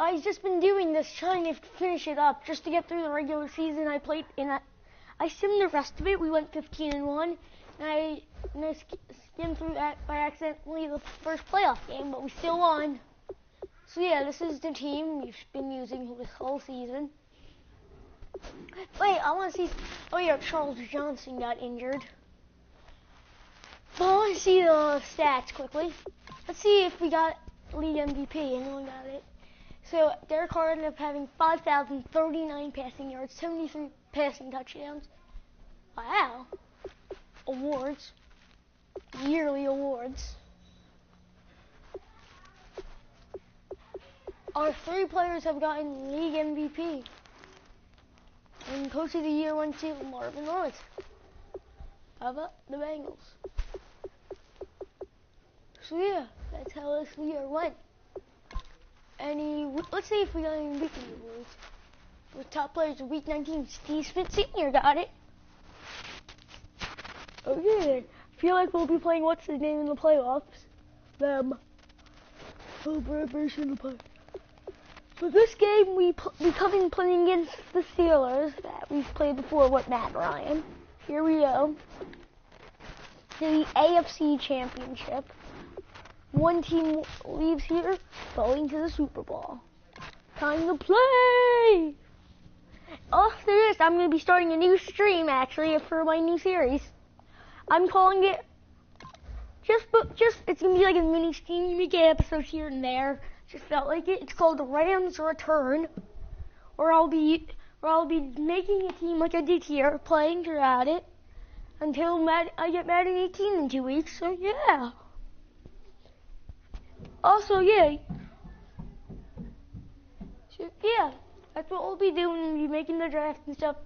I've just been doing this, trying to finish it up, just to get through the regular season. I played, and I skimmed the rest of it. We went 15-1, and I skimmed through that by accidentally the first playoff game, but we still won. So yeah, this is the team we've been using this whole season. Wait, I want to see. Oh yeah, Charles Johnson got injured. But I want to see the stats quickly. Let's see if we got league MVP. Anyone got it? So Derek Carr ended up having 5,039 passing yards, 73 passing touchdowns. Wow. Awards. Yearly awards. Our 3 players have gotten league MVP. And Coach of the Year went to Marvin Lawrence. How about the Bengals? So yeah, that's how this year went. Let's see if we got any weekly awards. The top players of Week 19, Steve Smith Sr. got it. Okay, I feel like we'll be playing what's his name in the playoffs. Them. Oh, Bradbury's in the play. For this game, we come in playing against the Steelers that we've played before with Matt Ryan. Here we go. To the AFC Championship. One team leaves here, going to the Super Bowl. Time to play! After this, I'm going to be starting a new stream, actually, for my new series. I'm calling it, it's going to be like a mini stream. You may get episodes here and there. Just felt like it. It's called Rams Return, where I'll be making a team like I did here, playing throughout it until I get Madden 18 in 2 weeks. So yeah. Also, yeah. So, yeah, that's what we'll be doing. We'll be making the draft and stuff.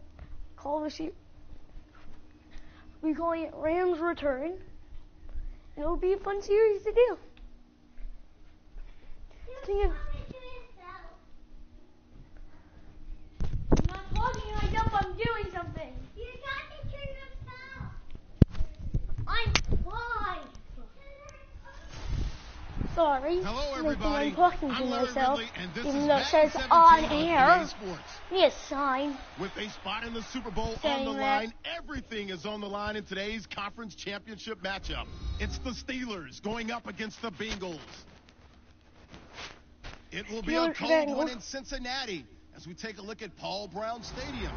We're calling it Rams Return, and it'll be a fun series to do. I'm not talking like up, I'm doing something. You got to turn yourself. I'm fine. Sorry. Hello, everybody. I'm talking to myself, Ridley, and this even is though it says Madden on 17 air. EA Sports. Need a sign. With a spot in the Super Bowl Saying on the that. line, everything is on the line in today's conference championship matchup. It's the Steelers going up against the Bengals. It will be a cold one in Cincinnati as we take a look at Paul Brown Stadium.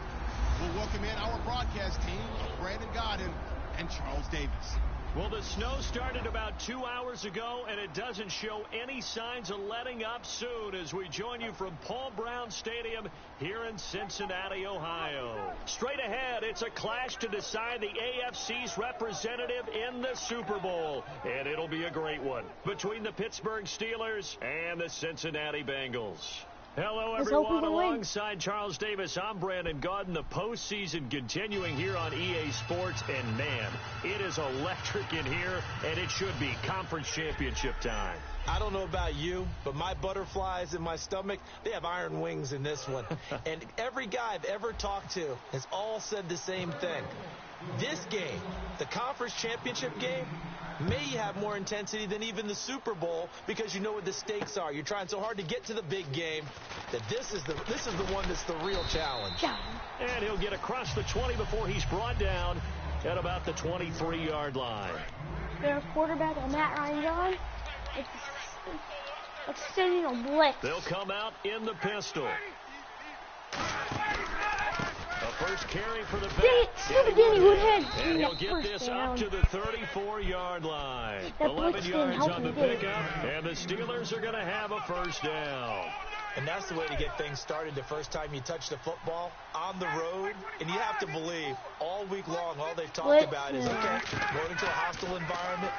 We'll welcome in our broadcast team of Brandon Godden and Charles Davis. Well, the snow started about 2 hours ago, and it doesn't show any signs of letting up soon as we join you from Paul Brown Stadium here in Cincinnati, Ohio. Straight ahead, it's a clash to decide the AFC's representative in the Super Bowl, and it'll be a great one between the Pittsburgh Steelers and the Cincinnati Bengals. Hello, everyone. Alongside Charles Davis, I'm Brandon Godden. The postseason continuing here on EA Sports, and man, it is electric in here, and it should be conference championship time. I don't know about you, but my butterflies in my stomach, they have iron wings in this one. And every guy I've ever talked to has all said the same thing. This game, the conference championship game, may have more intensity than even the Super Bowl because you know what the stakes are. You're trying so hard to get to the big game that this is the one that's the real challenge. And he'll get across the 20 before he's brought down at about the 23-yard line. Their quarterback, Matt Ryan, it's sending a blitz. They'll come out in the pistol. The first carry for the back. And he'll get this up to the 34-yard line. 11 yards on the pickup, and the Steelers are going to have a first down. And that's the way to get things started the first time you touch the football on the road. And you have to believe all week long, all they've talked about is, okay, going into a hostile environment.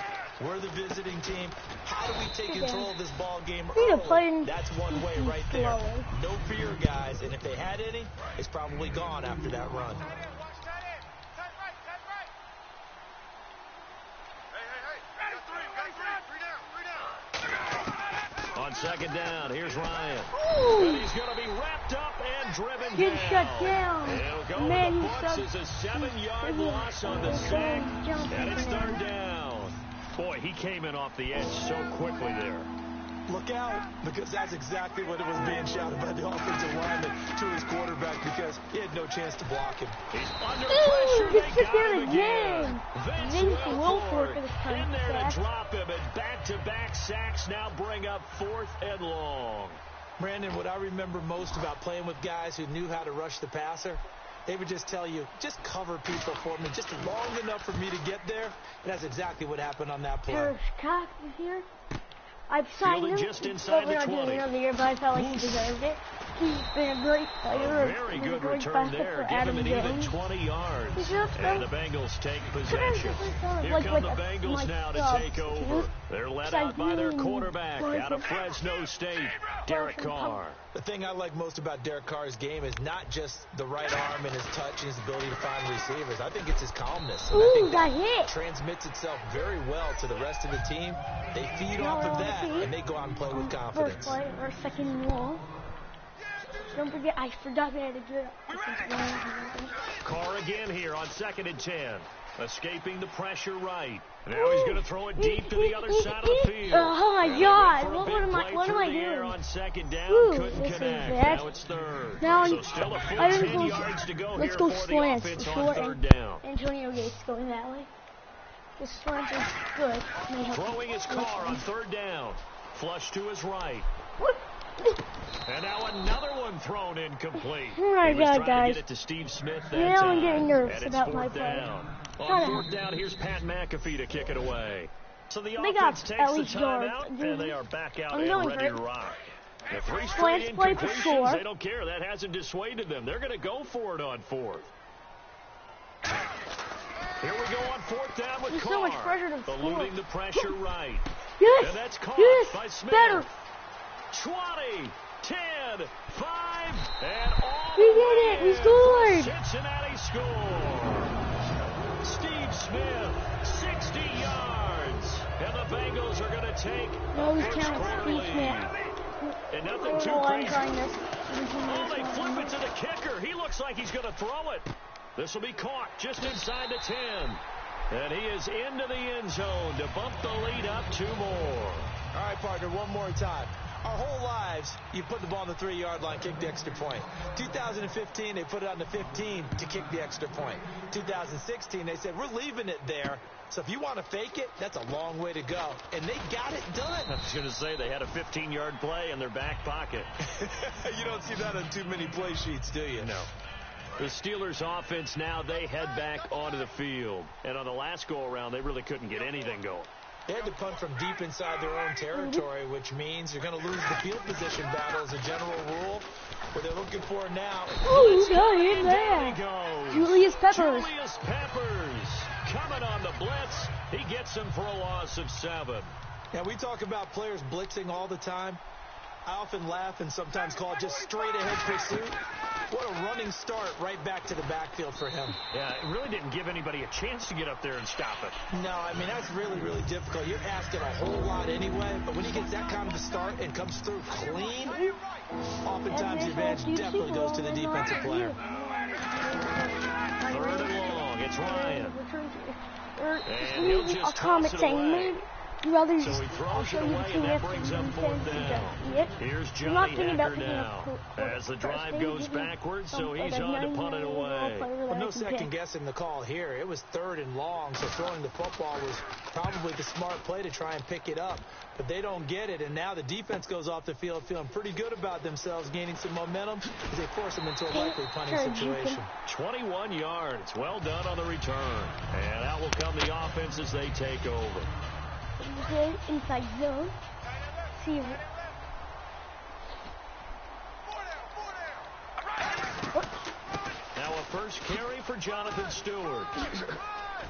We're the visiting team. How do we take control of this ball game early? That's one way right there. No fear, guys. And if they had any, it's probably gone after that run. On second down, here's Ryan. Ooh. And he's going to be wrapped up and driven Get down. shut down. He'll go to the books as a 7-yard loss on the sack. And it's third down. Boy, he came in off the edge so quickly there. look out, because that's exactly what it was being shouted by the offensive lineman to his quarterback because he had no chance to block him. He's under pressure. They got him again. Vince Wilfork in there to drop him, and back-to-back sacks now bring up 4th and long. Brandon, what I remember most about playing with guys who knew how to rush the passer, they would just tell you, just cover people for me, just long enough for me to get there. And that's exactly what happened on that play. Harris Cox is here. I've signed him. Just inside the 20. Another year, but I felt like he deserved it. He's been a great player. Very good return there. Give him an even 20 yards. And the Bengals take possession. Here come the Bengals now to take over. They're led out by their quarterback out of Fresno State, Derek Carr. The thing I like most about Derek Carr's game is not just the right arm and his touch and his ability to find receivers. I think it's his calmness. And I think that transmits itself very well to the rest of the team. They feed off of that, and they go out and play with confidence. First play or second wall. Don't forget, I forgot that I had to do it. Carr again here on 2nd and 10. Escaping the pressure right. Now he's going to throw it deep to the other side of the field. Oh my God! What am I doing? On 2nd down, couldn't this connect. Is bad. Now it's 3rd. Now so still a full 10 yards to go let's here go for slants. the offense Short on 3rd down. Antonio Gates going that way. The slants is good. Throwing his Carr on 3rd down. Flush to his right. And now another one thrown incomplete. Oh my God, guys. To get it to Steve Smith that now I'm getting nervous and it's about 4th my play. down. On 4th down, here's Pat McAfee to kick it away. So the offense takes the timeout, and they are back out and ready to rock. The 3 straight incompletions, they don't care. That hasn't dissuaded them. They're going to go for it on 4th. Here we go on 4th down with Carr. So much pressure to eluding the pressure right. Yes. And that's caught by Smith. Better. 20, 10, 5, and all we did it. We scored. Cincinnati scores. Steve Smith, 60 yards. And the Bengals are going to take no, Steve Smith. And nothing too crazy. Oh, they flip it to the kicker. He looks like he's going to throw it. This will be caught just inside the 10. And he is into the end zone to bump the lead up 2 more. All right, partner, one more time. Our whole lives, you put the ball on the 3-yard line, kick the extra point. 2015, they put it on the 15 to kick the extra point. 2016, they said, we're leaving it there. So if you want to fake it, that's a long way to go. And they got it done. I was going to say they had a 15-yard play in their back pocket. You don't see that on too many play sheets, do you? No. The Steelers offense now, they head back onto the field. And on the last go-around, they really couldn't get anything going. They had to punt from deep inside their own territory, which means you're going to lose the field position battle as a general rule. What they're looking for now. Oh, he got in there. Julius Peppers. Julius Peppers coming on the blitz. He gets him for a loss of 7. Now, we talk about players blitzing all the time. I often laugh and sometimes call it just straight-ahead pursuit. What a running start right back to the backfield for him. Yeah, it really didn't give anybody a chance to get up there and stop it. No, I mean, that's really, really difficult. You're asking a whole lot anyway, but when he gets that kind of a start and comes through clean, oftentimes the advantage definitely goes to the defensive player. 3rd and long, it's Ryan. And he'll just toss it away. So he throws it away, and that brings up 4th down. Here's Johnny Hecker now. As the drive goes backwards, so he's on to punt it away. Well, no second-guessing the call here. It was 3rd and long, so throwing the football was probably the smart play to try and pick it up. But they don't get it, and now the defense goes off the field feeling pretty good about themselves, gaining some momentum as they force them into a likely punting situation. 21 yards. Well done on the return. And out will come the offense as they take over. Inside zone. See it. Now a first carry for Jonathan Stewart.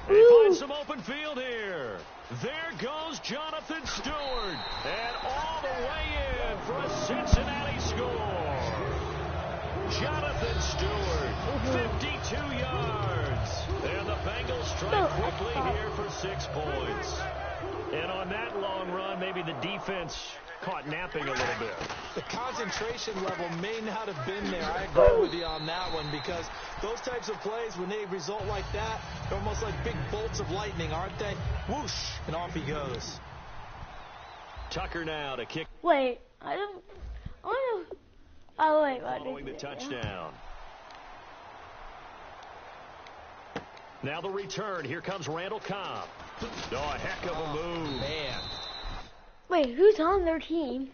He finds some open field here. There goes Jonathan Stewart. And all the way in for a Cincinnati score. Jonathan Stewart, 52 yards. And the Bengals strike quickly here for 6 points. And on that long run, maybe the defense caught napping a little bit. The concentration level may not have been there. I agree with you on that one because those types of plays, when they result like that, they're almost like big bolts of lightning, aren't they? Whoosh, and off he goes. Tucker now to kick. Wait, I don't. Oh wait, Following the touchdown. Now the return. Here comes Randall Cobb. Oh, a heck of a move. Man. Wait, who's on their team?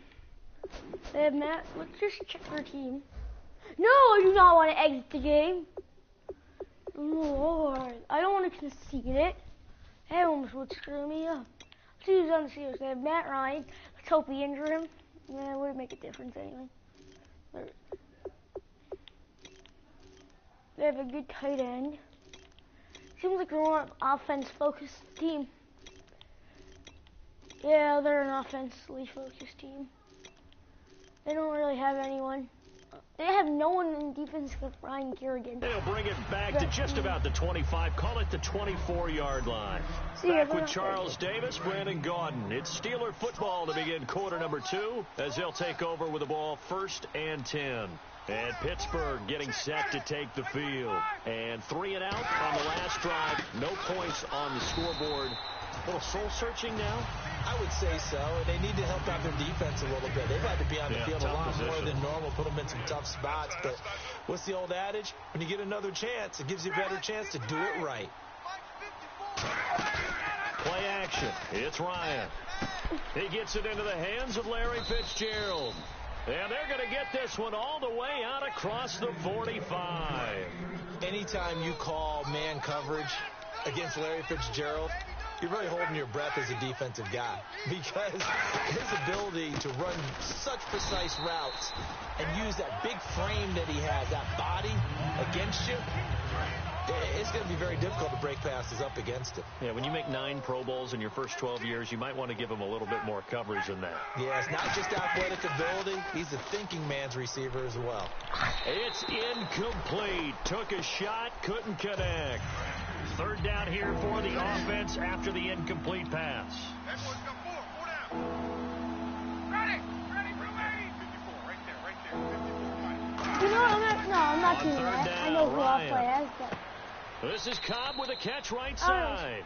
They have Matt. Let's just check their team. No, I do not want to exit the game. Lord, I don't want to concede it. That almost would screw me up. Let's see who's on the Steelers. They have Matt Ryan. Let's hope we injure him. Yeah, it wouldn't make a difference anyway. They have a good tight end. Seems like they're more offense-focused team. Yeah, they're an offensively focused team. They don't really have anyone. They have no one in defense except Ryan Kerrigan. They'll bring it back to just about the 25. Call it the 24-yard line. Back with Charles Davis, Brandon Gaudin. It's Steeler football to begin quarter number 2 as they'll take over with the ball 1st and 10. And Pittsburgh getting set to take the field. And 3 and out on the last drive. No points on the scoreboard. A little soul-searching now? I would say so. And they need to help out their defense a little bit. They've had to be on the field a lot more than normal, put them in some tough spots. But what's the old adage? When you get another chance, it gives you a better chance to do it right. Play action. It's Ryan. He gets it into the hands of Larry Fitzgerald. And they're going to get this one all the way out across the 45. Anytime you call man coverage against Larry Fitzgerald, you're really holding your breath as a defensive guy, because his ability to run such precise routes and use that big frame that he has, that body against you, it's going to be very difficult to break passes up against it. Yeah, when you make 9 Pro Bowls in your first 12 years, you might want to give him a little bit more coverage than that. Yeah, it's not just athletic ability. He's a thinking man's receiver as well. It's incomplete. Took a shot, couldn't connect. 3rd down here for the offense after the incomplete pass. You know, I'm not doing that. I know who I'll play as, but... This is Cobb with a catch right side.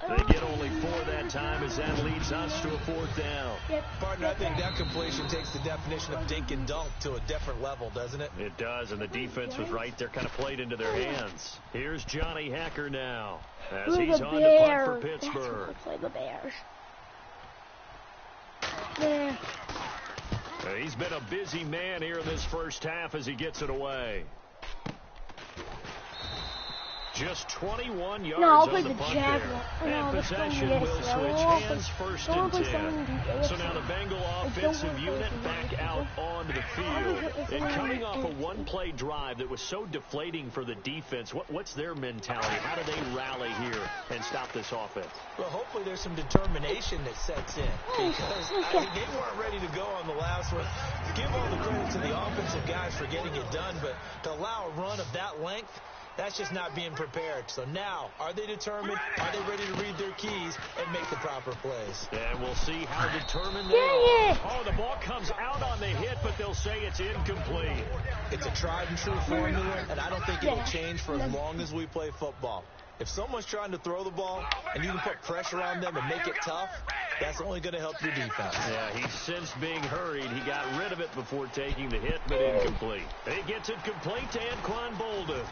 They get only 4 that time as that leads us to a 4th down. Partner, I think that completion takes the definition of dink and dunk to a different level, doesn't it? It does, and the defense was right there, kind of played into their hands. Here's Johnny Hacker now as he's on to punt for Pittsburgh. Looks like the Bears. Yeah. He's been a busy man here in this first half as he gets it away. Just 21 yards on the punt there. And possession will switch hands 1st and 10. So now the Bengal offensive unit back out onto the field. And coming off a one-play drive that was so deflating for the defense, what's their mentality? How do they rally here and stop this offense? Well, hopefully there's some determination that sets in, because I think they weren't ready to go on the last one. Give all the credit to the offensive guys for getting it done, but to allow a run of that length, that's just not being prepared. So now, are they determined? Are they ready to read their keys and make the proper plays? And we'll see how determined they are. Oh, the ball comes out on the hit, but they'll say it's incomplete. It's a tried and true formula, and I don't think it'll change for as long as we play football. If someone's trying to throw the ball and you can put pressure on them and make it tough, that's only going to help your defense. Yeah, he sensed being hurried. He got rid of it before taking the hit, but incomplete. He gets it complete to Anquan Bolden.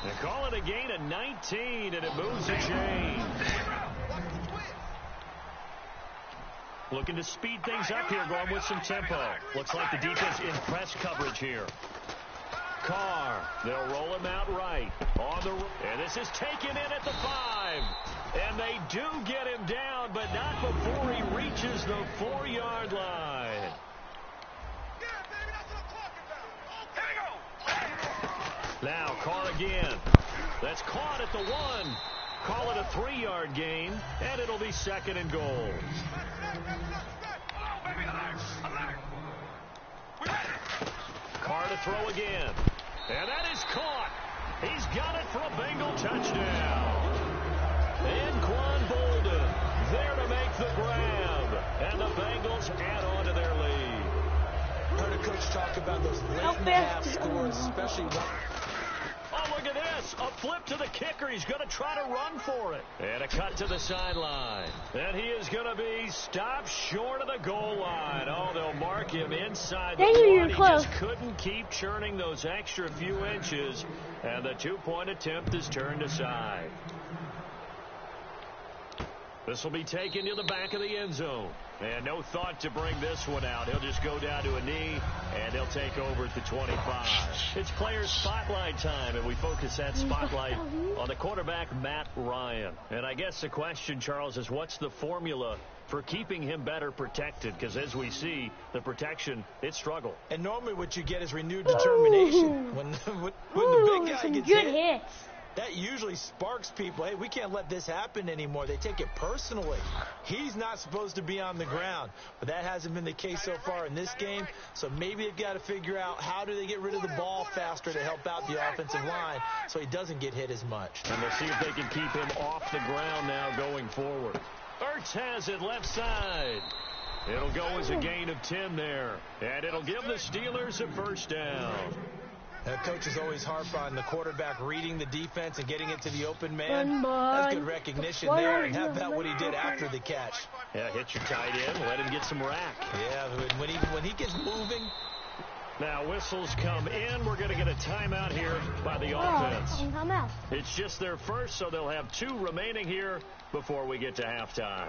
They call it a gain of 19, and it moves the chain. Looking to speed things up here, going with some tempo. Looks like the defense in press coverage here. Carr, they'll roll him out right. And this is taken in at the 5. And they do get him down, but not before he reaches the 4-yard line. Now Carr again. That's caught at the 1. Call it a 3-yard gain, and it'll be 2nd and goal. Carr to throw again. And that is caught. He's got it for a Bengal touchdown. Anquan Bolden there to make the grab. And the Bengals add on to their lead. Heard a coach talk about those late-in-the-half scores, especially one. Oh, look at this. A flip to the kicker. He's going to try to run for it. And a cut to the sideline. And he is going to be stopped short of the goal line. Oh, they'll mark him inside the one. He just couldn't keep churning those extra few inches. And the two-point attempt is turned aside. This will be taken to the back of the end zone. And no thought to bring this one out. He'll just go down to a knee, and he'll take over at the 25. It's player spotlight time, and we focus that spotlight on the quarterback, Matt Ryan. And I guess the question, Charles, is what's the formula for keeping him better protected? Because as we see, the protection, it struggled. And normally what you get is renewed determination. When the big guy gets hit, that usually sparks people. Hey, we can't let this happen anymore. They take it personally. He's not supposed to be on the ground, but that hasn't been the case so far in this game. So maybe they've got to figure out how do they get rid of the ball faster to help out the offensive line so he doesn't get hit as much. And we'll see if they can keep him off the ground now going forward. Ertz has it left side. It'll go as a gain of 10 there, and it'll give the Steelers a first down. Coach is always harp on the quarterback reading the defense and getting it to the open man. That's good recognition there. And how about what he did after the catch? Yeah, hit your tight end, let him get some rack. Yeah, when he gets moving. Now whistles come in. We're going to get a timeout here by the offense. It's just their first, so they'll have 2 remaining here before we get to halftime.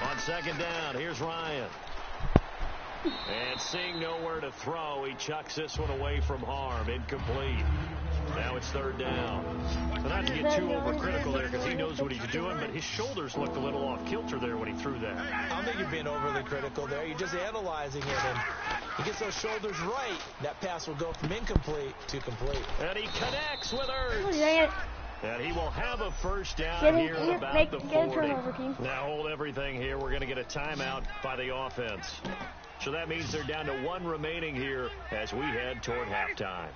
On second down, here's Ryan. And seeing nowhere to throw, he chucks this one away from harm. Incomplete. Now it's third down. Not to get too overcritical there because he knows what he's doing, but his shoulders looked a little off kilter there when he threw that. I don't think you're being overly critical there. You're just analyzing it, and he gets those shoulders right. That pass will go from incomplete to complete. And he connects with Ertz. And he will have a first down here at about the 40. Now hold everything here. We're going to get a timeout by the offense. So that means they're down to 1 remaining here as we head toward halftime.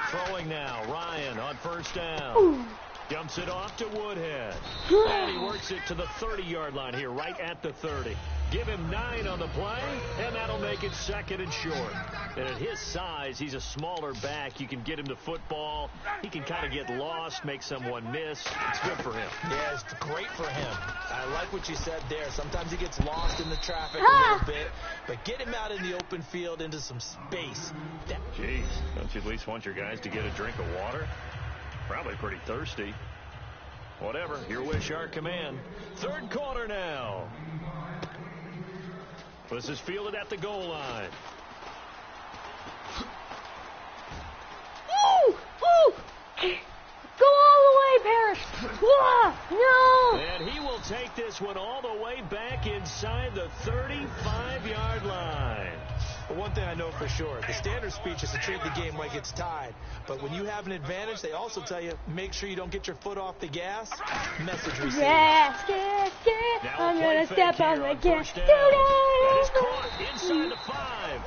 Throwing now, Ryan on first down. Dumps it off to Woodhead. And he works it to the 30-yard line here, right at the 30. Give him 9 on the play, and that'll make it second and short. And at his size, he's a smaller back. You can get him the football. He can kind of get lost, make someone miss. It's good for him. Yeah, it's great for him. I like what you said there. Sometimes he gets lost in the traffic a little bit, but get him out in the open field into some space. Jeez, don't you at least want your guys to get a drink of water? Probably pretty thirsty. Whatever, your wish, our command. Third quarter now. This is fielded at the goal line. Go all the way, Parrish. No. And he will take this one all the way back inside the 35-yard line. But one thing I know for sure, the standard speech is to treat the game like it's tied. But when you have an advantage, they also tell you, make sure you don't get your foot off the gas. Message received. Yes. I'm going to step on the gas. That is caught inside the 5.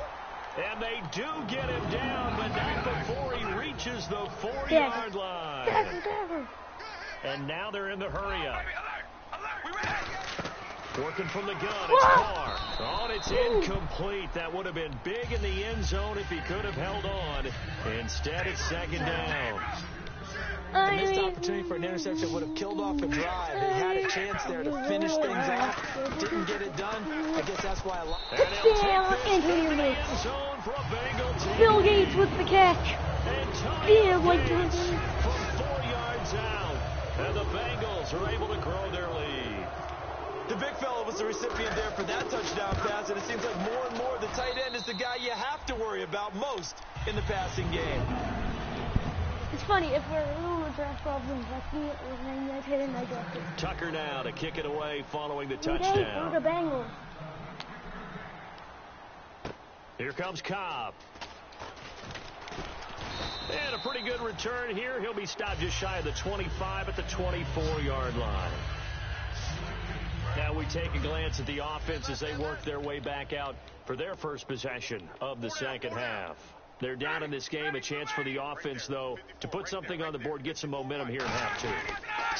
And they do get him down, but not before he reaches the 4-yard line. And now they're in the hurry-up. Working from the gun, it's Carr. Oh, it's incomplete. That would have been big in the end zone if he could have held on. Instead, it's second down. A missed opportunity for an interception would have killed off a drive. They had a chance there to finish things off. Didn't get it done. I guess that's why I like it. Bill Gates with the catch. Yeah, like from 4 yards out. And the Bengals are able to grow their lead. The big fella was the recipient there for that touchdown pass, and it seems like more and more the tight end is the guy you have to worry about most in the passing game. It's funny, if we're a little draft problems, like me, I tight end, I drafted. Tucker now to kick it away following the touchdown. For the Bengals. Here comes Cobb. And a pretty good return here. He'll be stopped just shy of the 25 at the 24-yard line. Now we take a glance at the offense as they work their way back out for their first possession of the second half. They're down in this game. A chance for the offense, though, to put something on the board, get some momentum here in half 2.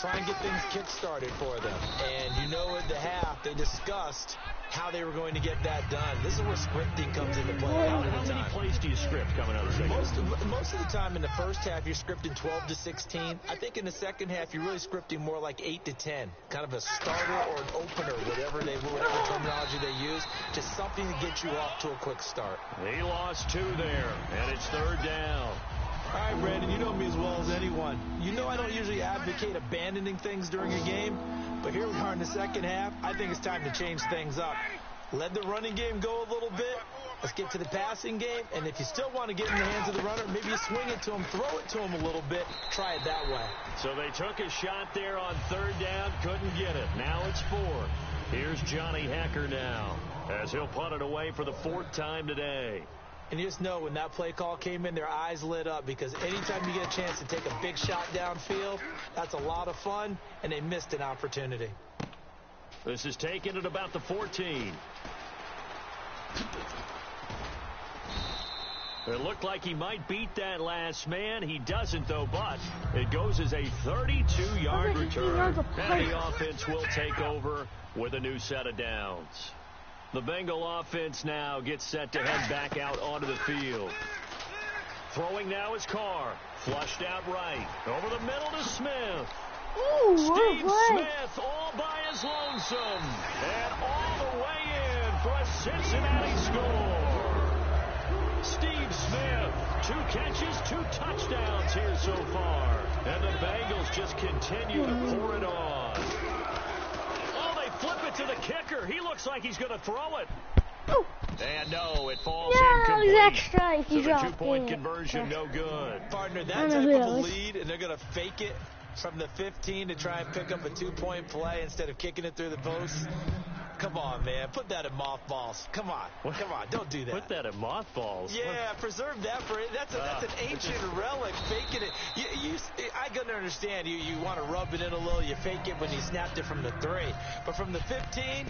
Try and get things kick-started for them. And you know at the half they discussed how they were going to get that done. This is where scripting comes into play. How many plays do you script coming out of the second? Most of the time in the first half, you're scripting 12 to 16. I think in the second half, you're really scripting more like 8 to 10. Kind of a starter or an opener, whatever terminology they use. Just something to get you off to a quick start. He lost 2 there, and it's 3rd down. All right, Brandon, you know me as well as anyone. You know I don't usually advocate abandoning things during a game, but here we are in the second half. I think it's time to change things up. Let the running game go a little bit. Let's get to the passing game, and if you still want to get in the hands of the runner, maybe you swing it to him, throw it to him a little bit, try it that way. So they took a shot there on 3rd down, couldn't get it. Now it's 4. Here's Johnny Hecker now, as he'll punt it away for the 4th time today. And you just know when that play call came in, their eyes lit up, because anytime you get a chance to take a big shot downfield, that's a lot of fun, and they missed an opportunity. This is taken at about the 14. It looked like he might beat that last man. He doesn't, though, but it goes as a 32-yard return. And the offense will take over with a new set of downs. The Bengal offense now gets set to head back out onto the field. Throwing now is Carr. Flushed out right. Over the middle to Smith. Ooh, Steve Smith all by his lonesome. And all the way in for a Cincinnati score. Steve Smith, 2 catches, 2 touchdowns here so far. And the Bengals just continue to pour it on. Flip it to the kicker. He looks like he's going to throw it. Ooh. And no, it falls incomplete. Extra if so you the 2-point conversion, no good. Partner, that type of a lead, and they're going to fake it from the 15 to try and pick up a 2-point play instead of kicking it through the post. Come on, man. Put that in mothballs. Come on. Come on. Don't do that. Put that in mothballs? Yeah, preserve that for it. That's an ancient relic. Faking it. I can understand. You want to rub it in a little. You fake it when you snapped it from the 3. But from the 15,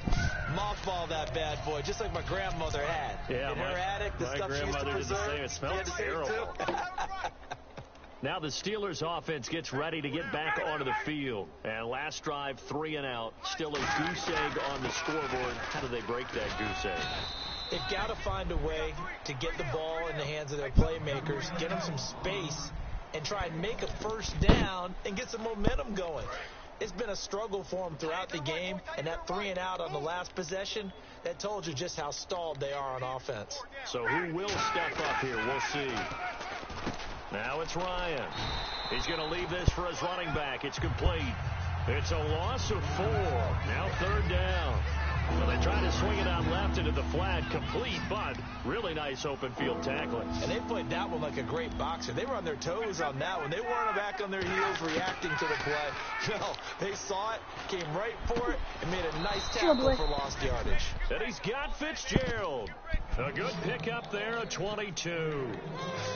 mothball that bad boy, just like my grandmother had. Yeah, in her attic, the stuff she used to preserve. It smells terrible. Now the Steelers offense gets ready to get back onto the field. And last drive, 3 and out. Still a goose egg on the scoreboard. How do they break that goose egg? They've got to find a way to get the ball in the hands of their playmakers, get them some space, and try and make a first down and get some momentum going. It's been a struggle for them throughout the game, and that 3 and out on the last possession, that told you just how stalled they are on offense. So who will step up here? We'll see. Now it's Ryan. He's going to leave this for his running back. It's complete. It's a loss of 4. Now 3rd down. Well, they try to swing it out left into the flat, complete, but really nice open field tackling. And they played that one like a great boxer. They were on their toes on that one. They weren't back on their heels reacting to the play. No, they saw it, came right for it, and made a nice tackle for lost yardage. And he's got Fitzgerald. A good pickup there, a 22.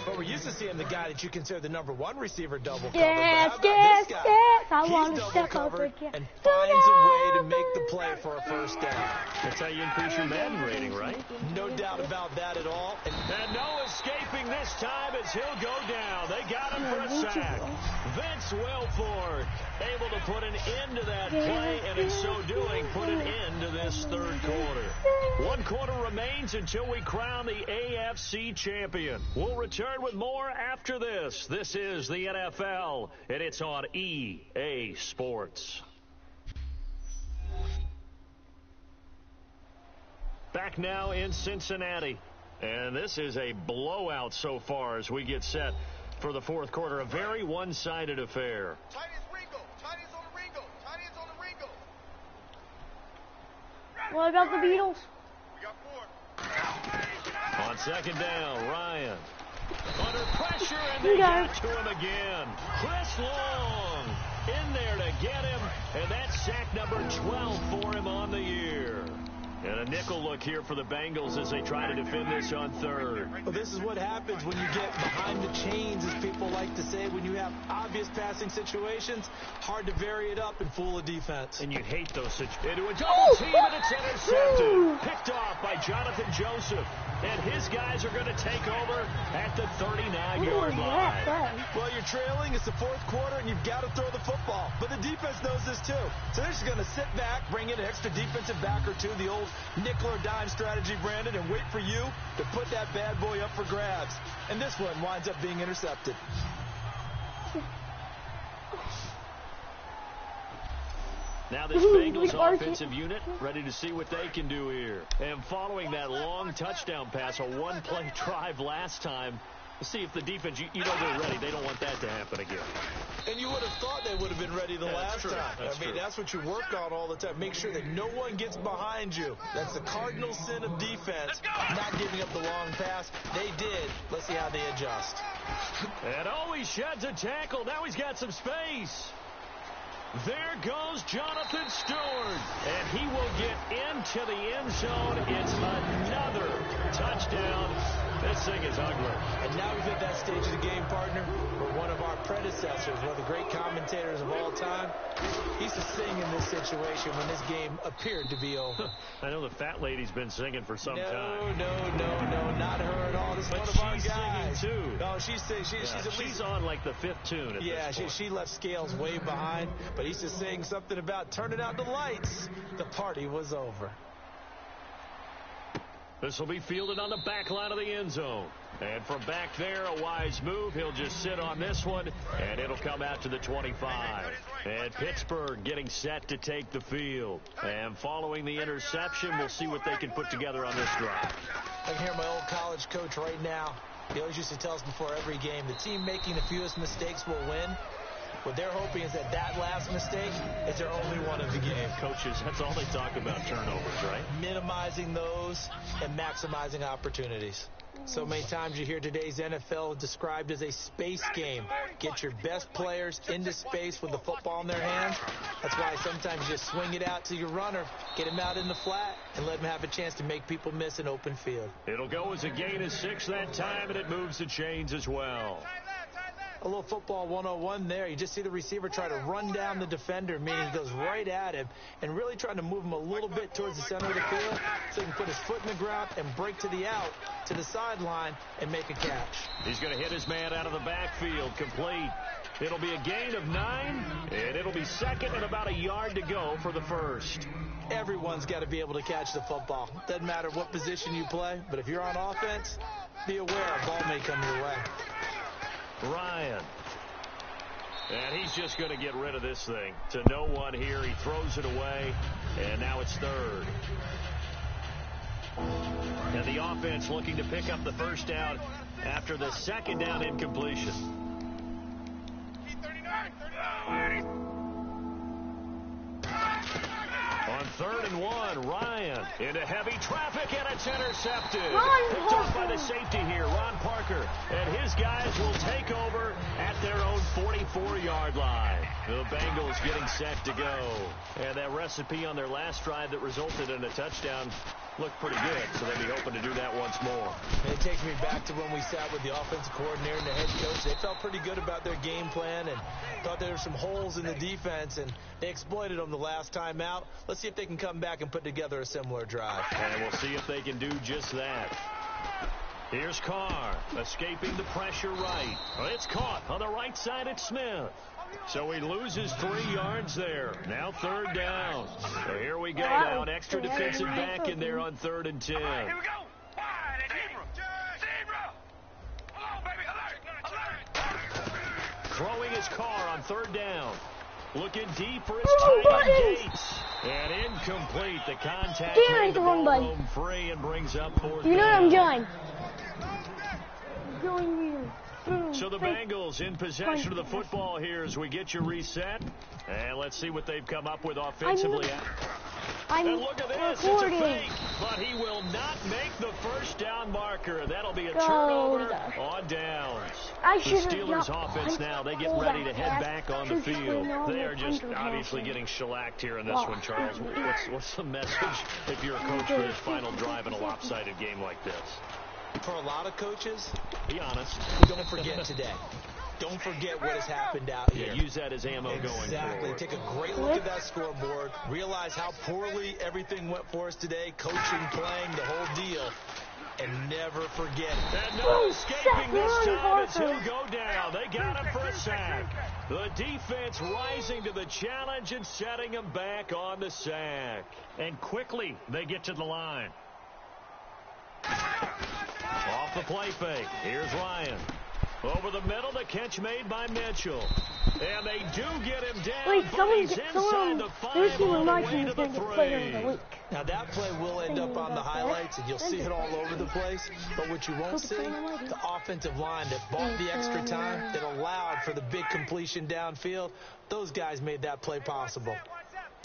But we're used to seeing the guy that you consider the #1 receiver double cover. Yes, but how about this guy? I want He's to double step covered over and finds a way to make the play for a first down. That's how you increase your Madden rating, right? No doubt about that at all. And no escaping this time as he'll go down. They got him for a sack. Vince Wilfork able to put an end to that play, and in so doing, put an end to this 3rd quarter. 1 quarter remains until we crown the AFC champion. We'll return with more after this. This is the NFL, and it's on EA Sports. Back now in Cincinnati. And this is a blowout so far as we get set for the 4th quarter. A very one-sided affair. Tight ends Ringo. Tight ends on the Ringo. Tight ends on the Ringo. Well, I got the Beatles. We got 4. On 2nd down, Ryan. Under pressure, and they got to him again. Chris Long in there to get him, and that's sack number 12 for him on the year. And a nickel look here for the Bengals as they try to defend this on 3rd. Well, this is what happens when you get behind the chains, as people like to say. When you have obvious passing situations, hard to vary it up and fool a defense. And you hate those situations. Into a double team, and it's intercepted. Picked off by Jonathan Joseph. And his guys are going to take over at the 39-yard line. Well, you're trailing. It's the 4th quarter, and you've got to throw the football. But the defense knows this, too. So they're just going to sit back, bring in an extra defensive back or two, the old nickel or dime strategy, Brandon, and wait for you to put that bad boy up for grabs. And this one winds up being intercepted. Now this Bengals offensive unit ready to see what they can do here. And following that long touchdown pass, a one-play drive last time, we'll see if the defense, you know they're ready. They don't want that to happen again. And you would have thought they would have been ready the last time. I mean, that's what you work on all the time. Make sure that no one gets behind you. That's the cardinal sin of defense, not giving up the long pass. They did. Let's see how they adjust. And he sheds a tackle. Now he's got some space. There goes Jonathan Stewart, and he will get into the end zone. It's another touchdown. This thing is ugly. And now we've hit that stage of the game, partner, where one of our predecessors, one of the great commentators of all time, he used to sing in this situation when this game appeared to be over. I know the fat lady's been singing for some time. No, not her at all. This is one of our guys. Singing too. No, she's on like the fifth tune at this point. She left Scales way behind, but he's just saying something about turning out the lights. The party was over. This will be fielded on the back line of the end zone. And from back there, a wise move. He'll just sit on this one, and it'll come out to the 25. And Pittsburgh getting set to take the field. And following the interception, we'll see what they can put together on this drive. I can hear my old college coach right now. He always used to tell us before every game, the team making the fewest mistakes will win. What they're hoping is that last mistake is their only one of the game. Coaches, that's all they talk about, turnovers, right? Minimizing those and maximizing opportunities. So many times you hear today's NFL described as a space game. Get your best players into space with the football in their hands. That's why sometimes you just swing it out to your runner, get him out in the flat, and let him have a chance to make people miss an open field. It'll go as a gain of 6 that time, and it moves the chains as well. A little football 101 there. You just see the receiver try to run down the defender, meaning he goes right at him and really trying to move him a little bit towards the center of the field so he can put his foot in the ground and break to the out, to the sideline, and make a catch. He's going to hit his man out of the backfield, complete. It'll be a gain of 9, and it'll be second and about a yard to go for the first. Everyone's got to be able to catch the football. Doesn't matter what position you play, but if you're on offense, be aware a ball may come your way. Ryan. And he's just going to get rid of this thing to no one here. He throws it away, and now it's third. And the offense looking to pick up the first down after the second down incompletion. On 3rd and 1, Ryan into heavy traffic, and it's intercepted. Picked off by the safety here, Ron Parker. And his guys will take over at their own 44-yard line. The Bengals getting set to go. And that recipe on their last drive that resulted in a touchdown looked pretty good, so they'll be hoping to do that once more. And it takes me back to when we sat with the offensive coordinator and the head coach. They felt pretty good about their game plan and thought there were some holes in the defense, and they exploited them the last time out. Let's see if they can come back and put together a similar drive. And we'll see if they can do just that. Here's Carr, escaping the pressure right. It's caught on the right side at Smith. So he loses 3 yards there. Now 3rd down. So here we go now. An extra defensive back in there on 3rd and 10. Here we go. Zebra. Come on, baby. Alert. Throwing his Carr on 3rd down. Looking deep for his tight end Gates. And incomplete. The contact made the ball roam free and brings up 4th down. You know what I'm doing. Going here. So the Bengals in possession of the football here as we get you reset. And let's see what they've come up with offensively. And look at this. Recording. It's a fake. But he will not make the first down marker. That'll be a turnover on downs. The Steelers offense now, they get ready to head back on the field. They are just obviously getting shellacked here in this one, Charles. What's the message if you're a coach for this final drive in a lopsided game like this? For a lot of coaches, be honest, don't forget today. Don't forget what has happened out here. Yeah, use that as ammo going forward. Exactly. Take a great look at that scoreboard. Realize how poorly everything went for us today. Coaching, playing, the whole deal. and never forget it. And no escaping this time as he'll go down. They got him for a sack. The defense rising to the challenge and setting him back on the sack. And quickly, they get to the line. Off the play fake. Here's Ryan. Over the middle, the catch made by Mitchell. And they do get him down. Wait, He's inside the 5 all the way to the 3. Now that play will end up on the highlights, and you'll see it all over the place. But what you won't see, the offensive line that bought the extra time, that allowed for the big completion downfield, those guys made that play possible.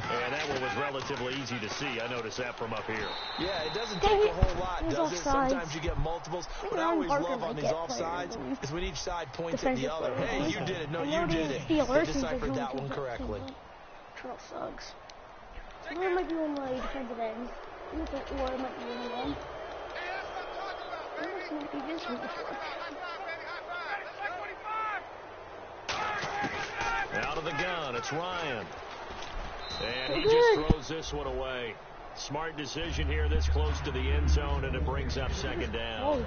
And that one was relatively easy to see. I noticed that from up here. Yeah, it doesn't take a whole lot, does it? Sometimes you get multiples. What I always love on these offsides is when each side points at the other. Hey, you did it. No, you did it. They deciphered that one correctly. Charles sucks. So there might be one like defensive end. Or it might be one of them. This might be this one before. Out of the gun, it's Ryan. And he just throws this one away. Smart decision here this close to the end zone, and it brings up second down.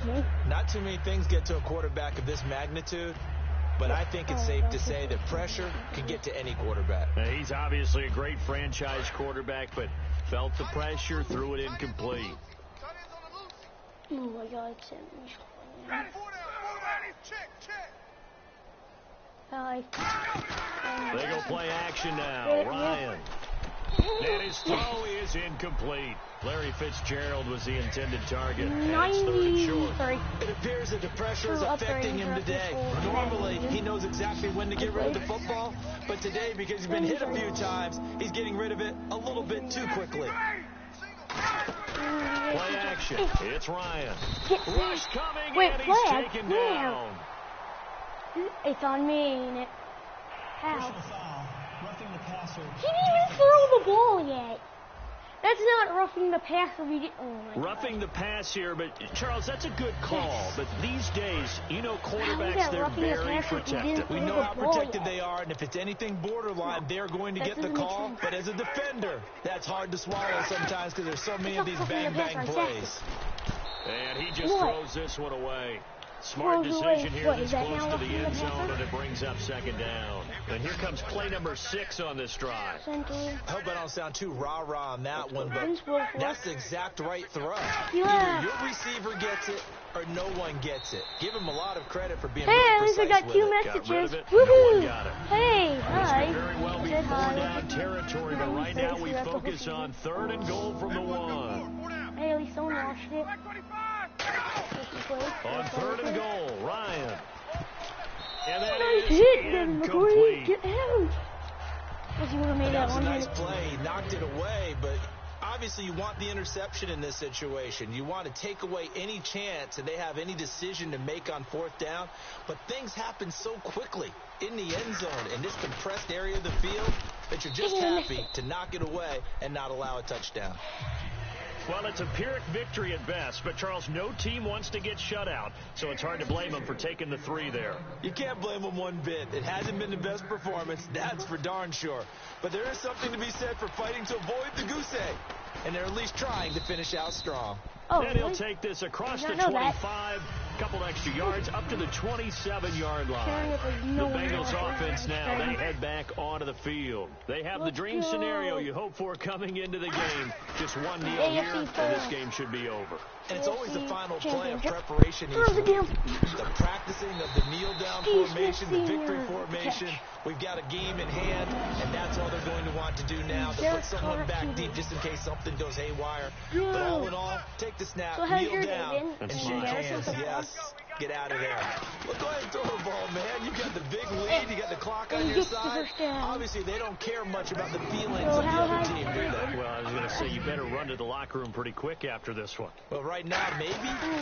Not too many things get to a quarterback of this magnitude, but I think it's safe to say that pressure can get to any quarterback. Now, he's obviously a great franchise quarterback, but felt the pressure, threw it incomplete. Oh my God, They go play action now. Ryan. And his throw is incomplete. Larry Fitzgerald was the intended target. And it's 3rd and short. It appears that the pressure is affecting him today. Normally, he knows exactly when to get rid of the football, but today, because he's been hit a few times, he's getting rid of it a little bit too quickly. Play action. It's Ryan. Rush coming, and he's taken down. It's on me. How? He didn't even throw the ball yet. That's not roughing the passer. Roughing the pass here, but Charles, that's a good call. But these days, you know, quarterbacks, they're very protected. We know how protected they are, and if it's anything borderline, they're going to get the call. But as a defender, that's hard to swallow sometimes because there's so many of these bang-bang plays. And he just throws this one away. Smart decision here this close to the end zone, and it brings up second down. And here comes play number 6 on this drive. I hope I don't sound too rah-rah on that one, but that's the exact right throw. Either your receiver gets it or no one gets it. Give him a lot of credit for being at least I got 2 messages. Woohoo! Hey, hi. This could very well be 4-down territory, but right now we focus on 3rd and goal from the 1. Hey, at least someone watched it. On 3rd and goal, Ryan. And that is incomplete. Get out. That was a nice play. He knocked it away, but obviously you want the interception in this situation. You want to take away any chance that they have any decision to make on 4th down. But things happen so quickly in the end zone in this compressed area of the field that you're just happy to knock it away and not allow a touchdown. Well, it's a Pyrrhic victory at best, but Charles, no team wants to get shut out, so it's hard to blame them for taking the 3 there. You can't blame them one bit. It hasn't been the best performance, that's for darn sure. But there is something to be said for fighting to avoid the goose egg, and they're at least trying to finish out strong. And he'll take this across the 25, couple extra yards, up to the 27-yard line. The Bengals offense now, they head back onto the field. They have the dream scenario you hope for coming into the game. Just one kneel here, and this game should be over. And it's always the final play of preparation each week. The practicing of the kneel-down formation, the victory formation. We've got a game in hand, and that's all they're going to want to do now, to put someone back deep just in case something goes haywire. But all in all, take the snap, kneel down, and shake hands. Yes, get out of there. Well, go ahead and throw the ball, man. You got the big lead. You got the clock on your side. Obviously, they don't care much about the feelings of the other team, do they? Well, I was going to say, you better run to the locker room pretty quick after this one. Well, right now, maybe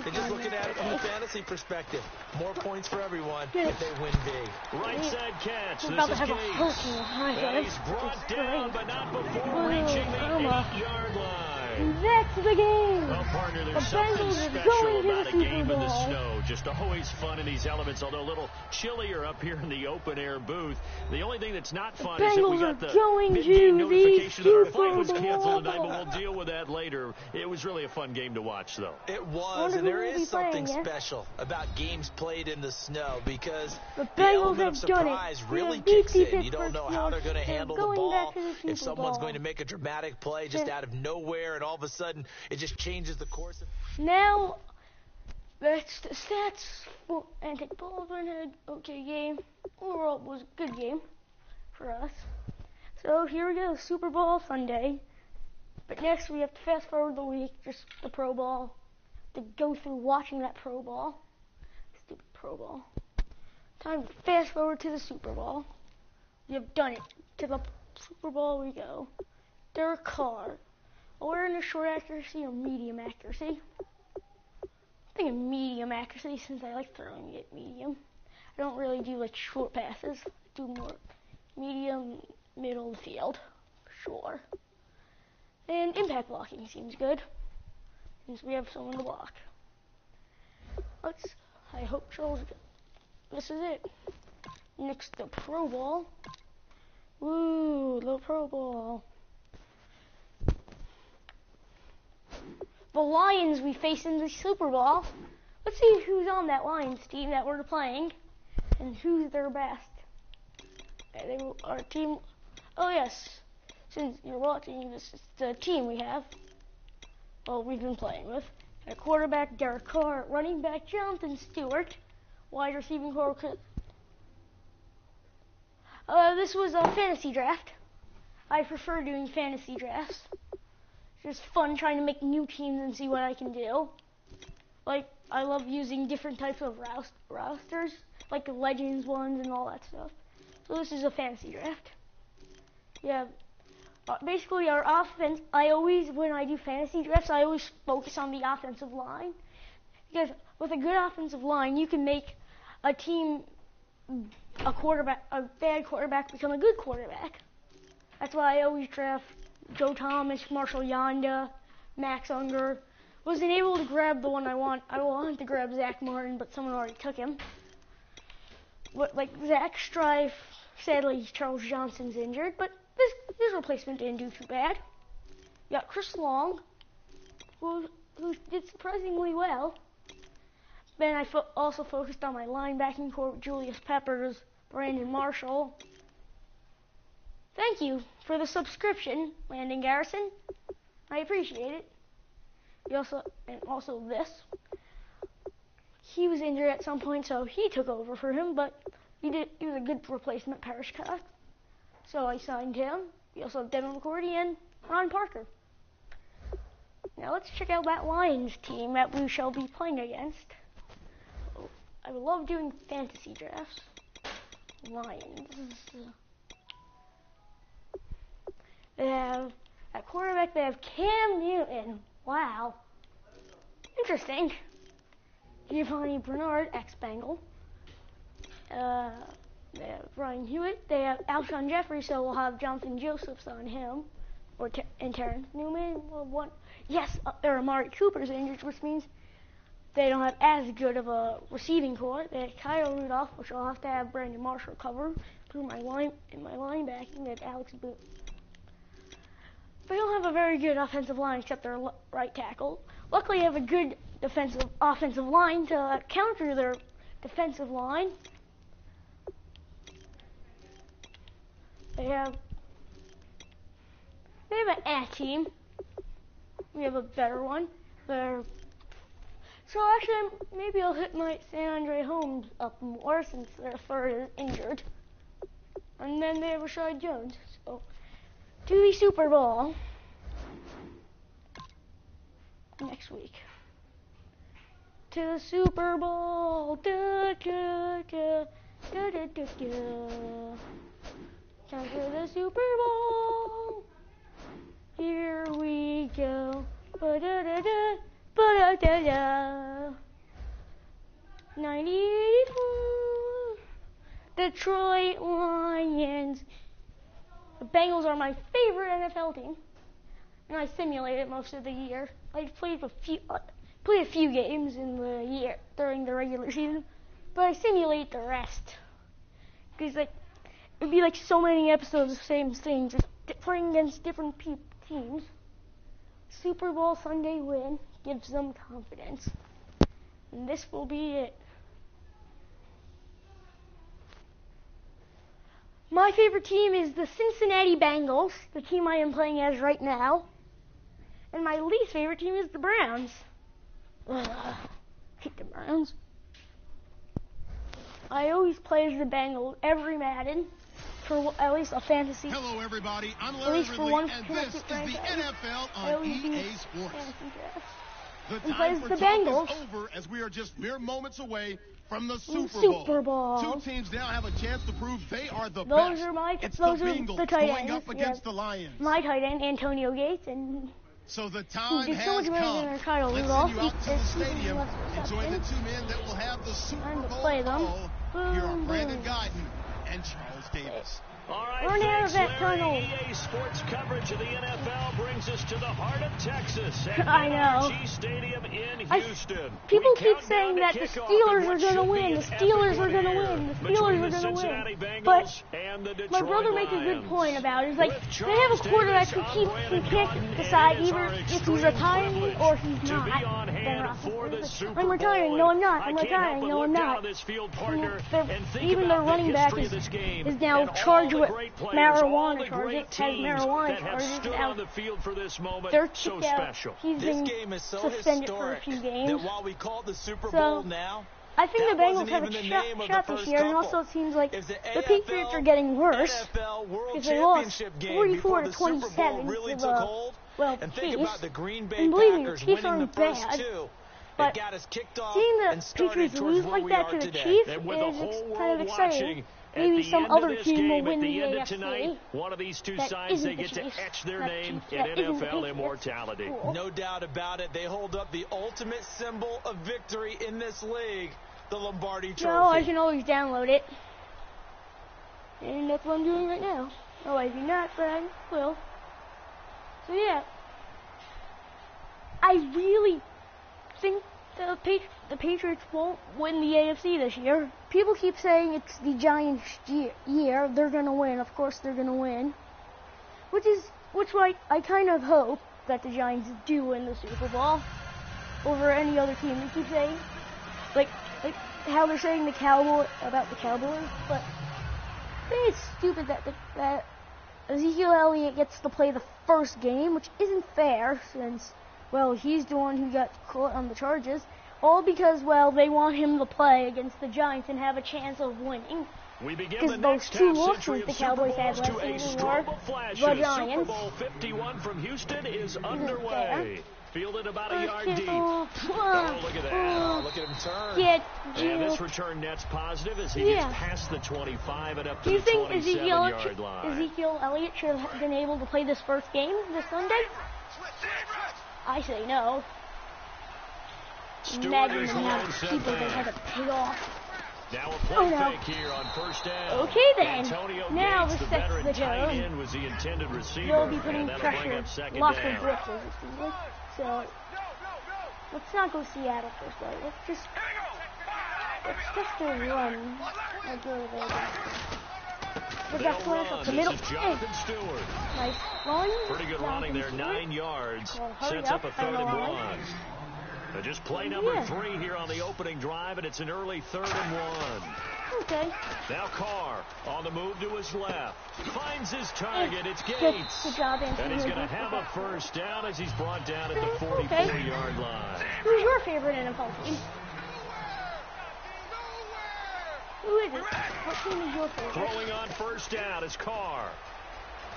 they're just looking at it from the fantasy perspective. More points for everyone if they win big. Right side catch. This is Gates. And he's brought down, but not before reaching the 8-yard line. back to the game. Well, partner, The there's something Bengals are special going to about the a Super game in the Bowl. snow. Just always fun in these elements, although a little chillier up here in the open-air booth. The only thing that's not fun is that we got the mid-game notification that our flight was canceled tonight, but we'll deal with that later. It was really a fun game to watch, though. It was, and there is something special about games played in the snow because the element of surprise really kicks in. You don't know how they're going to handle the ball, if someone's going to make a dramatic play just out of nowhere, and all of a sudden it just changes the course. Now, that's the stats. And take Baldwin had an okay game. Overall, it was a good game for us. So here we go, Super Bowl Sunday. But next we have to fast forward the week, just the Pro Bowl, to go through watching that Pro Bowl. Stupid Pro Bowl. Time to fast forward to the Super Bowl. We have done it. To the Super Bowl we go. Derek Carr. We're in a short accuracy or medium accuracy. I'm thinking medium accuracy since I like throwing it medium. I don't really do like short passes. I do more medium, middle of the field. Sure. And impact blocking seems good, since we have someone to block. I hope Charles, this is it. Next, the Pro Bowl. Woo, the Pro Bowl. The Lions we face in the Super Bowl. Let's see who's on that Lions team that we're playing, and who's their best. Our team, oh yes. Since you're watching, this is the team we have. Well, we've been playing with. At quarterback, Derek Carr. Running back, Jonathan Stewart. Wide receiving core. This was a fantasy draft. I prefer doing fantasy drafts. It's just fun trying to make new teams and see what I can do. Like, I love using different types of rosters, like the Legends ones and all that stuff. So this is a fantasy draft. Yeah. Basically, our offense, when I do fantasy drafts, I always focus on the offensive line. Because with a good offensive line, you can make a team, a bad quarterback become a good quarterback. That's why I always draft Joe Thomas, Marshall Yonda, Max Unger. Wasn't able to grab the one I want. I wanted to grab Zach Martin, but someone already took him. But like Zach Strife, sadly Charles Johnson's injured, but his replacement didn't do too bad. You got Chris Long, who did surprisingly well. Then I also focused on my linebacking core with Julius Peppers, Brandon Marshall. Thank you for the subscription, Landon Garrison. I appreciate it. Also this. He was injured at some point, so he took over for him, but he was a good replacement, Parrish Cox. So I signed him. We also have Devin McCourty and Ron Parker. Now let's check out that Lions team that we shall be playing against. I love doing fantasy drafts. Lions. They have, at quarterback, they have Cam Newton. Wow. Interesting. Giovanni Bernard, ex-Bengal. They have Brian Hewitt. They have Alshon Jeffrey, so we'll have Jonathan Josephs on him. And Terrence Newman. Amari Cooper's injured, which means they don't have as good of a receiving core. They have Kyle Rudolph, which I'll have to have Brandon Marshall cover through my linebacking. They have Alex Booth. They don't have a very good offensive line except their right tackle. Luckily, they have a good offensive line to counter their defensive line. They have an A team. We have a better one. So actually, maybe I'll hit my San Andre Holmes up more since their third is injured. And then they have Rashad Jones. So, to the Super Bowl next week. To the Super Bowl. Da, da, da, da, da, da, da. Time for the Super Bowl. Here we go. Ba-da-da-da, ba-da-da-da. 94. Detroit Lions. The Bengals are my favorite NFL team. and I simulate it most of the year. I played a few games in the year during the regular season, but I simulate the rest because it'd be like so many episodes of the same thing, just playing against different teams. Super Bowl Sunday win gives them confidence, and this will be it. My favorite team is the Cincinnati Bengals, the team I am playing as right now. And my least favorite team is the Browns. Ugh, hate the Browns. I always play as the Bengals every Madden for at least a fantasy. Hello, everybody. I'm At Larry least for Ridley, one and this is the NFL on EA Sports. The time for the talk Bengals. is over as we are just mere moments away from the Super Bowl. Two teams now have a chance to prove they are the best. It's the Bengals the tight going ends. up against the Lions. My tight end, Antonio Gates, and so the time did so has much better than come. Kyle Let's Rudolph. send you out to the stadium and join the two men that will have the Super Bowl call. Here are Brandon Guyton and Charles Davis. All right, Run out of that tunnel. EA Sports coverage of the NFL brings us to the heart of Texas at I know. NRG Stadium in Houston. People We keep count saying down that to the kickoff Steelers in are what going to should win. be The an Steelers epic are going to one win. The here Steelers between are the going to Cincinnati win. Bengals But and the Detroit my brother makes a good Lions. point about it. He's like, With they have a Charles quarterback Davis, who I'm can't Brandon decide Guyton, and it is either our if he's extreme retiring privilege or he's to not. be on hand for the Super I'm retiring. Bowl. No, I'm not. I'm I can't help retiring. but No, look I'm down not. on this field partner And and think even about their running the back history of this game is now and all charged the with great players, all marijuana the charges. great Has teams marijuana that have charges. stood Now on the field for this moment. they're So kicked out. special. He's This been game is so suspended for a historic few games. that while we call it the Super So, Bowl now, I think that the Bengals wasn't have even a the shot name of the this first year, and couple. also it seems like It's the the Patriots AFL are getting worse NFL World because they lost Championship game 44 before to the Super Bowl 27 really to took hold. the And think Chiefs. about the Green Bay And believe me, the Packers Chiefs winning the aren't first bad, two. but It got us kicked off seeing the and started Patriots towards lose where like we that are to the today. Chiefs And with is the whole kind of world exciting. watching, Maybe at the some end of other this team game, will at win the the end AFC. of tonight, one of these two that sides, isn't they the get to Chiefs. etch their That name Chiefs. in That isn't the NFL Patriots. immortality. Cool. No doubt about it. They hold up the ultimate symbol of victory in this league, the Lombardi Trophy. No, I can always download it. And that's what I'm doing right now. Oh, I do not, but I will. So yeah. I really think the Patriots won't win the AFC this year. People keep saying it's the Giants' year. They're going to win. Of course they're going to win. Which I kind of hope that the Giants do win the Super Bowl over any other team. They keep saying, like how they're saying about the Cowboys, but I think it's stupid that Ezekiel Elliott gets to play the first game, which isn't fair since, well, he's the one who got caught on the charges, all because, well, they want him to play against the Giants and have a chance of winning. We begin Because the those next two half losses century the of Super Cowboys had Bowls last to a season strobe were of flashes. the Super Giants. Bowl 51 from Houston is fair. underway. Fielded about a yard deep. Oh, Look at that. Oh, look at him turn. Get And this you. return net's positive as he gets Yeah. past the 25 and up Do to you the think 27-yard line. Ezekiel Elliott should have been able to play this first game this Sunday? I say no. Stewart Imagine is the the amount lone of set people they back. had to pay off. Now a play Oh, no. fake here on first down. Okay, then. Antonio Now Gates, this the sets veteran the tight tone. end, was the intended receiver, They'll be putting and that'll bring pressure, up second lots down. of blitzes, it seems like. So, let's not go Seattle first, though. Let's just go run. I'll go there. But They'll that's flash run. up the This middle. is Jonathan Stewart. Nice run. Pretty good running there, 9 yards. Well, hurry Sets up a up, 3rd and Carolina. 1. Just play number 3 here on the opening drive, and it's an early 3rd and 1. Okay. Now Carr on the move to his left. Finds his target. It's Good Gates. job, And he's Anthony. going to have a first down as he's brought down at the Okay. 44-yard line. Who's your favorite NFL team? Who is it? What team is your favorite? Throwing on first down is Carr.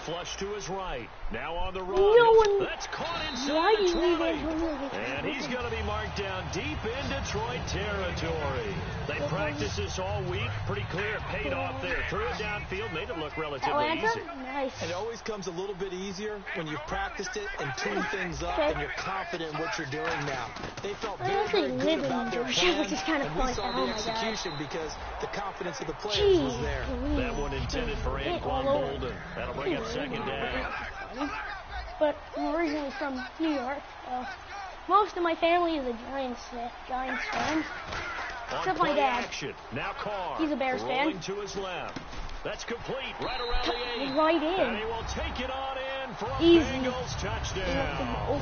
Flush to his right. Now on the run. No one- That's caught Why inside do the you leave 20. Antonio? And he's going to be marked down deep in Detroit territory. They practiced this all week. Pretty clear it paid off there. Threw it downfield, made it look relatively Atlanta? easy. Nice. And it always comes a little bit easier when you've practiced it and tuned things up Okay. and you're confident in what you're doing now. They felt I very, actually very good live in about their Georgia, plan, which is kind of and we fun. saw Oh the my God. execution because the confidence of the players Jeez. was there. That one intended for Hit Anquan all over. Bolden. That'll bring up second down. but I'm originally from New York. Most of my family is a Giants fans. Except my dad. Action. Now Carr. He's a Bears fan. To his left. That's complete. Right around the 8. Right in. And he will take it on in for a Easy. Bengals touchdown.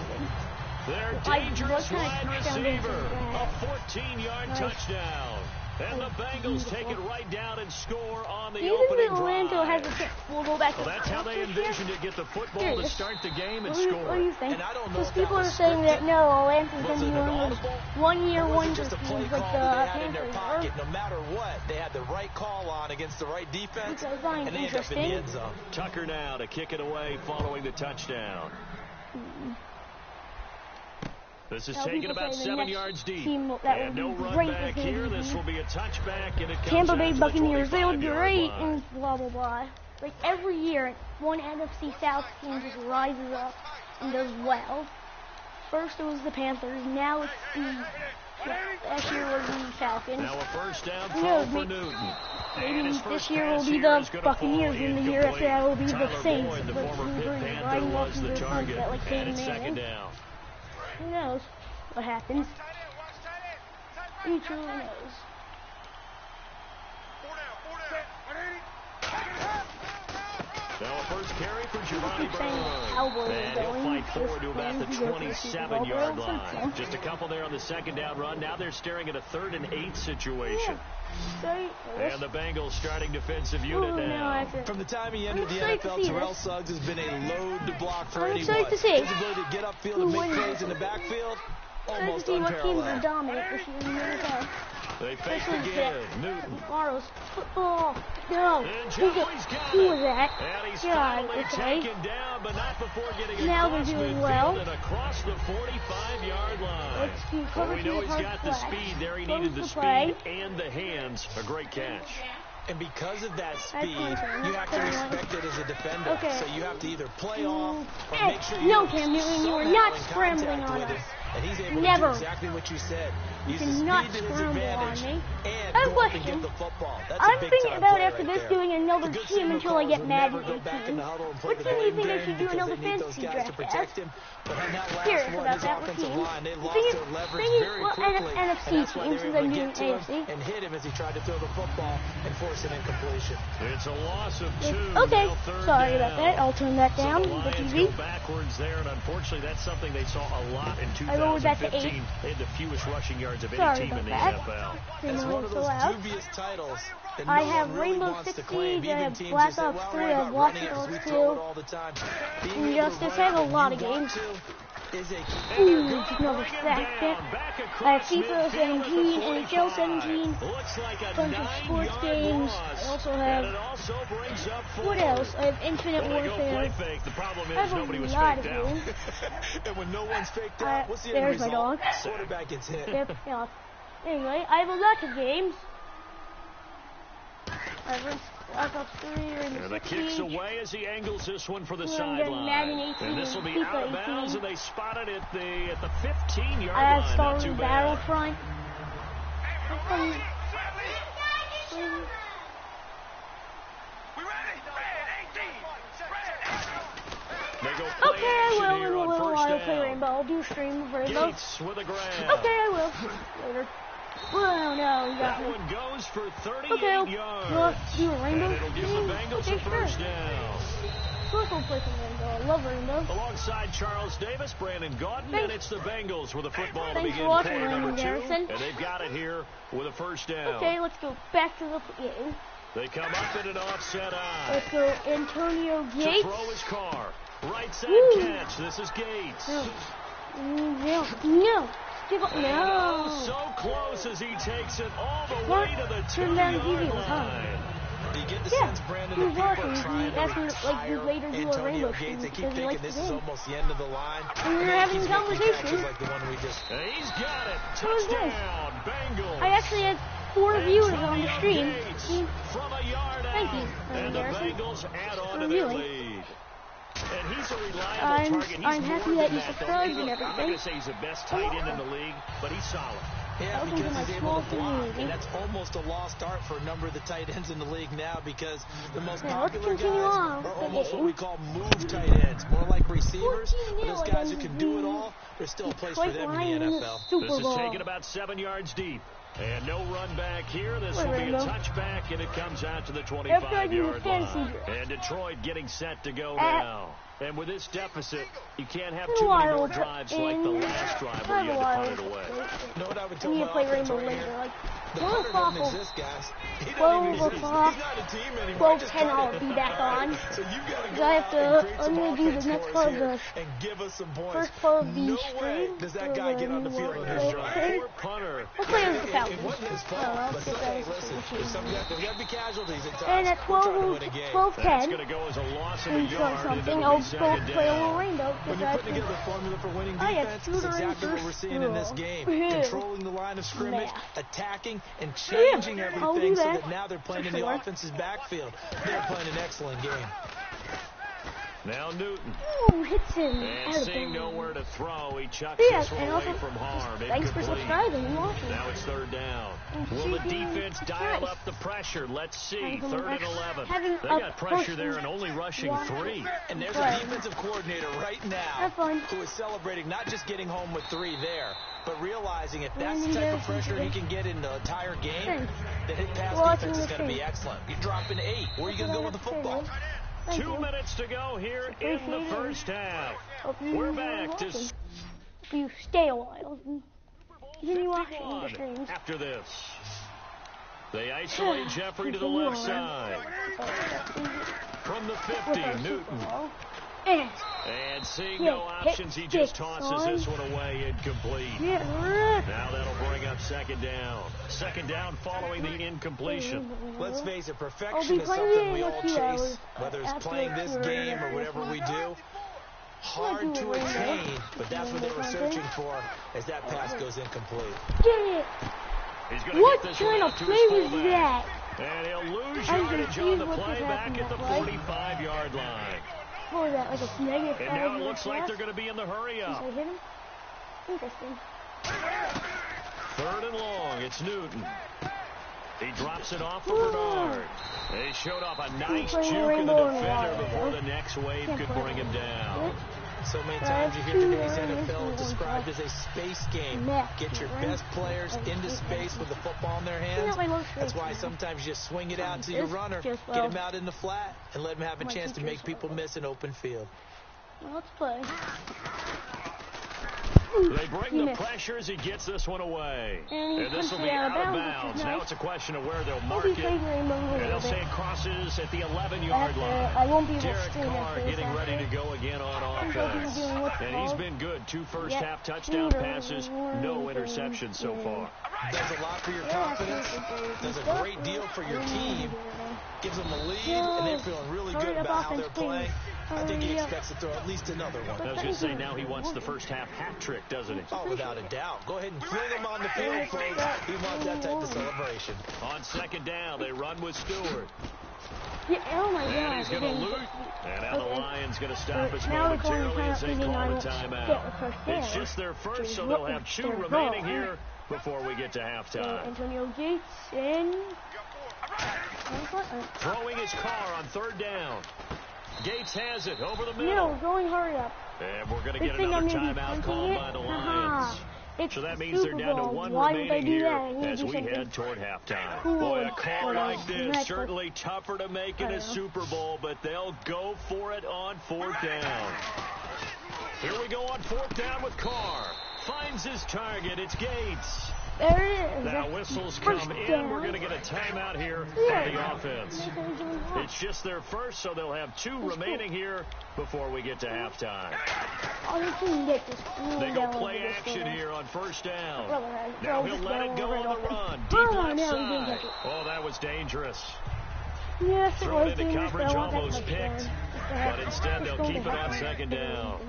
Their I dangerous was wide trying to receiver. A 14-yard touchdown. And the Bengals take it right down and score on the opening Atlanta drive. has a chance. We'll go back to That's how they envisioned it. Get the football to start the game and What score. do you think? And I don't know Because if people that are was saying that scripted. no, Atlanta's Was going to it be an one of those audible? one-year Or was wonder it just a play teams call like that the they had in their Panthers pocket? are. No matter what, they had the right call on against the right defense, Which I find and they ended up in the interesting. end zone. Tucker now to kick it away following the touchdown. This is taken about 7 yards deep. And no run back here. This will be a touchback, and it comes Tampa Bay out to the Buccaneers, they look 25-yard great line. and blah, blah, blah. Like every year, one NFC South team just rises up and does well. First it was the Panthers, now it's last year was the Falcons. Now a first down Who throw knows, for Newton. Maybe His this first year will pass be here the is gonna Buccaneers, fall and the year after that will be the incomplete. Saints. Tyler Boyd, the But former Drew Pitt Brees Panther, riding off was into the the target. sunset like And Peyton it's second Manning. down. Who knows what happens? Who truly knows? Now a first carry for Giovanni Keep saying Bernard. Cowboys And are he'll going. fight forward to about the Just playing to go for the Super Bowl. 27-yard Well, line. Just a couple there on the second down run. Now they're staring at a 3rd and 8 situation. And the Bengals starting defensive unit now. From the time he entered the excited to NFL, see Terrell this. Suggs has been a load to block for I'm anyone. excited to see His ability to get upfield who and make wins. plays in the backfield, Let's almost see what teams are unparalleled. dominant this year in the NFL. They fake Especially again. Newton. Tomorrow's football. No. And Who Jeffrey's got was it. that? And he's God, finally okay. taken down, but not before getting Now they're across doing midfield well. and across the 45-yard line. Let's do Well, cover we two know with he's hard got the flag. speed there. He Close needed the the speed play. and the hands. A great catch. And because of that That's speed, concerning. you have to That's respect it as a defender. Okay. So you have to either play off or Hey, make sure you no, don't Cam Newton, you are somehow not in scrambling contact on with us. him. And he's able Never. to do exactly what you said. Use You his cannot speed to his scramble advantage on me. and I have a go up and question. get the football. That's I'm a big thinking time about play after right this there. doing another The good team signal until I calls get will mad never at go your back in team. the huddle and play What the team do you blame think I game should do because another they need those fantasy guys to draft protect as? him. But on that last Curious one, about his that. What offensive team? line, they I'm lost thinking- their leverage thinking, very well, quickly. NFC And that's why teams, they were since I'm able to doing get to him AFC. and hit him as he tried to throw the football and force an incompletion. It's a loss of 2. Okay, Now third sorry down. about that. I'll turn that down. So the The Lions TV. go backwards there, and unfortunately that's something they saw a lot in I rolled back to 2015. They had the fewest rushing yards of any Sorry team in the about that. NFL. Didn't It's know one it of was those so loud. dubious titles that I no have one really Rainbow wants Six to claim. Siege, I Even have teams Black who say, Ops well, 3, we're I have about Watch running it 'cause we Dogs throw it 2. all the time. Being And able Justice, to I run have a when lot you of want games. to is a Another stack. Back I have across FIFA midfield at the 17, NHL 45. 17, Looks like a bunch of sports 9-yard games. loss. I also And have, it also brings up what 4. else? I have Infinite Well, they go play Warfare. fake. The problem I is have nobody a was lot of faked out. games. and when no one's faked out, what's the end There's my result? dog. Quarterback gets hit. Yep, yeah. Anyway, I have a lot of games. I have Black Ops 3, And Rainbow the Six kicks Siege. away as he angles this one for the Yeah, I'm getting Madden sideline. 18 And this will be and out of FIFA bounds, 18. and they spot it at the 15-yard I have line. Star Not too Wars bad. Battlefront. They go Okay, play I action will. here on first I'll play down. Rainbow. I'll do a stream of Rainbow. Gates with a grab. Okay, I will. Later. Well, no, you got That me. one goes for 38 Okay, I'll yards. do a Rainbow. And it'll give the Bengals Okay, a first down. Of course I'll play some Rainbow. I love Rainbow. Alongside Charles Davis, Brandon Gauton, and it's the Bengals with the football to Thanks begin for watching, quarter number Landon 2. Garrison. And they've got it here with a first down. Okay, let's go back to the game. They come up in an offset eye. Let's go Antonio To Gates. throw his car. Right side Woo. catch. This is Gates. No. No. Give up. Oh, No. so close as he takes it all the What? way to the Turn down the 2-yard TV, line. huh? Do you get the Yeah, sense, Brandon, who's that people watching? are trying That's to when, like, you retire later do a Antonio Rainbow Gates? stream They keep because he thinking likes this the is game. almost the end of the line. And we're And having he's a making conversation. catches like the one we just... And he's got it. That was nice. Touchdown, Bengals. I actually had 4 viewers on the Antonio stream. Gates See? from a yard Thank out. you, And the Garrison, Bengals add on for to their viewing. lead. And he's a reliable I'm target. He's happy more that than you that, though. subscribed Hey, and look, I'm not everything. going to say he's the best tight end in the league, but he's solid. Yeah, Welcome to because my he's able to small block, community. and that's almost a lost art for a number of the tight ends in the league now because the most Now, let's popular continue guys on are with the almost what game. we call move tight ends, more like receivers. 14-0 But those guys who against can do it the all, there's still a place for Detroit them in the Lions NFL. Super This is Bowl. taken about 7 yards deep. And no run back here. This will be a Rainbow. touchback, and it comes out to the After I do the 25-yard fantasy line. draft. And Detroit getting set to go now. And with this deficit, you can't have Been a too many while more drives like the last drive where you had to punt it away. You know what I would We tell need my to play offense Rainbow right later. here? Like, The 12 punter o'clock doesn't will exist, guys. He 12 doesn't even exist. o'clock. He's not a team anymore. 12:10 Just cut I'll it. be back on. So you got to Because go I have out to and create some undo the offense next for part us of here the and give us some points. first part of the No stream. way does that guy get on the field on his drive. Poor punter. We'll play as the It Falcons. wasn't his fault. I'll But get hey, that. listen, there's got to be casualties at times. And at We're trying to win a game. 12:10, That's going to go as a loss of a and so yard, and something, it'll I'll be go second play a little down. Rainbow. When you're putting together a formula for winning defense, it's exactly what we're seeing in this game. Controlling the line of scrimmage, attacking, and changing I'll do everything so that. that now they're playing in the offense's backfield. They're playing an excellent game. Now Newton. Ooh, hits him. And Out of seeing bounds. nowhere to throw, he chucks Yeah, this one and away also, from harm. thanks for Incomplete. subscribing and watching. Now it's third down. Will the defense dial up the pressure? Let's see. Third and 11. They got pressure there and only rushing 3. And there's a defensive coordinator right now Have fun. who is celebrating not just getting home with 3 there, but realizing if that's the type of pressure he can get in the entire game, then his pass defense is going to be excellent. You're dropping 8. Where are you going to go with the football? 2 minutes to go here in the first half. We're back to If you stay a while, continue watching the 51 streams. after this. They isolate Jeffrey to the left side. From the 50, Newton. And seeing no options, he just tosses this one away incomplete. Now that'll bring up second down. Second down following the incompletion. Let's face it, perfection is something we all chase, whether it's playing this game or whatever we do. Hard to attain, but that's what they were searching for as that pass goes incomplete. He's going to What get this kind one of out to play his was fullback. that? And he'll lose I'm yardage on the confused what play just back at the happened, 45-yard line. What was that, like a negative? And now it looks like they're going to be in the hurry up. I hit him? Interesting. Third and long, it's Newton. He drops it off for Bernard. They showed off a nice juke in the defender before the next wave could bring him down. So many times you hear today's NFL described as a space game. Get your best players into space with the football in their hands. That's why sometimes you just swing it out to your runner, get him out in the flat, and let him have a chance to make people miss an open field. Let's play. They bring the pressure as he gets this one away. And this will be out of bounds. Now it's a question of where they'll mark it. And they'll say it crosses at the 11-yard line. I won't be able to Derek stream Carr after getting ready to go again on offense. And he's been good. 2 first-half touchdown passes, no interceptions so far. Does a lot for your confidence. Does a great deal for your team. Gives them a lead, and they're feeling really good about how they're playing. I think he expects to throw at least another one. I was going to say, now he wants the first-half hat trick, doesn't he? Oh, without a doubt. Go ahead and fling him on the field, folks. He wants that type of celebration. On second down, they run with Stewart. Yeah, oh my God. And he's going to loot. And now the Lions going to stop us momentarily as they call a timeout. It's just their first, so they'll have 2 remaining here before we get to halftime. Antonio Gates and... Throwing his car on third down. Gates has it over the No, middle. going hurry up. And we're going to get another timeout called by the Lions. So that means they're down to 1 remaining here as we head toward halftime. Boy, a call like this, certainly tougher to make in a Super Bowl, but they'll go for it on 4th down. Here we go on 4th down with Carr. Finds his target. It's Gates. There it is. Now whistles come in. We're going to get a timeout here by the offense. It's just their first, so they'll have 2 remaining here before we get to halftime. They go play action here on 1st down. Now he'll let it go on the run. Deep left side. Oh, that was dangerous. Yes, Thrown into coverage, almost picked. But instead, they'll keep it on 2nd down.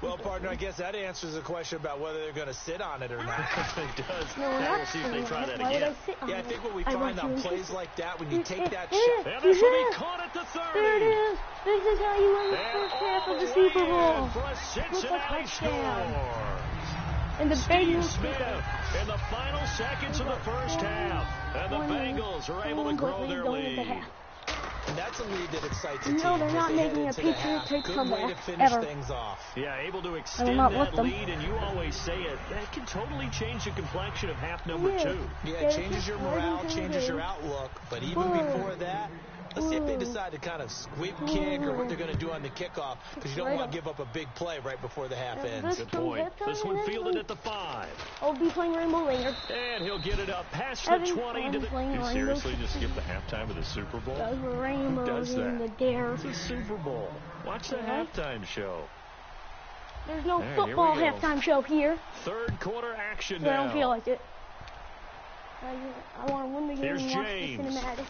Well, partner, I guess that answers the question about whether they're going to sit on it or not. It does. Now we'll see if they try that again. Yeah, I think what we find on plays like that, when you take that shot. And this will be caught at the 30. There it is. This is how you win the first half of the Super Bowl. For a Cincinnati score. And the Steve Bengals Smith in the final seconds of the first half. And the Bengals are able to grow their lead. And that's a lead that excites the No, team. they're not as they making head a into the Patriot half. type Good comeback way to finish ever. things off. Yeah, able to I will extend not that let them. lead, and you always say it. That can totally change the complexion of half number Yeah. 2. Yeah, Yeah, it changes it's your just morale, right into changes the your game. outlook. But even before that, let's see if they decide to kind of squib kick or what they're going to do on the kickoff, because you don't want to give up a big play right before the half ends. Good point. This one fielded at the 5. I'll be playing Rainbow later. And he'll get it up past the Having 20 to fun the... playing You Rainbow seriously Six. just skip the halftime of the Super Bowl? Those were rainbows does that? in the dare. It's a Super Bowl. Watch the halftime show. There's no Here football we go. halftime show here, Third quarter action so I now. don't feel like it. I want to win the game Here's and watch James. the cinematics.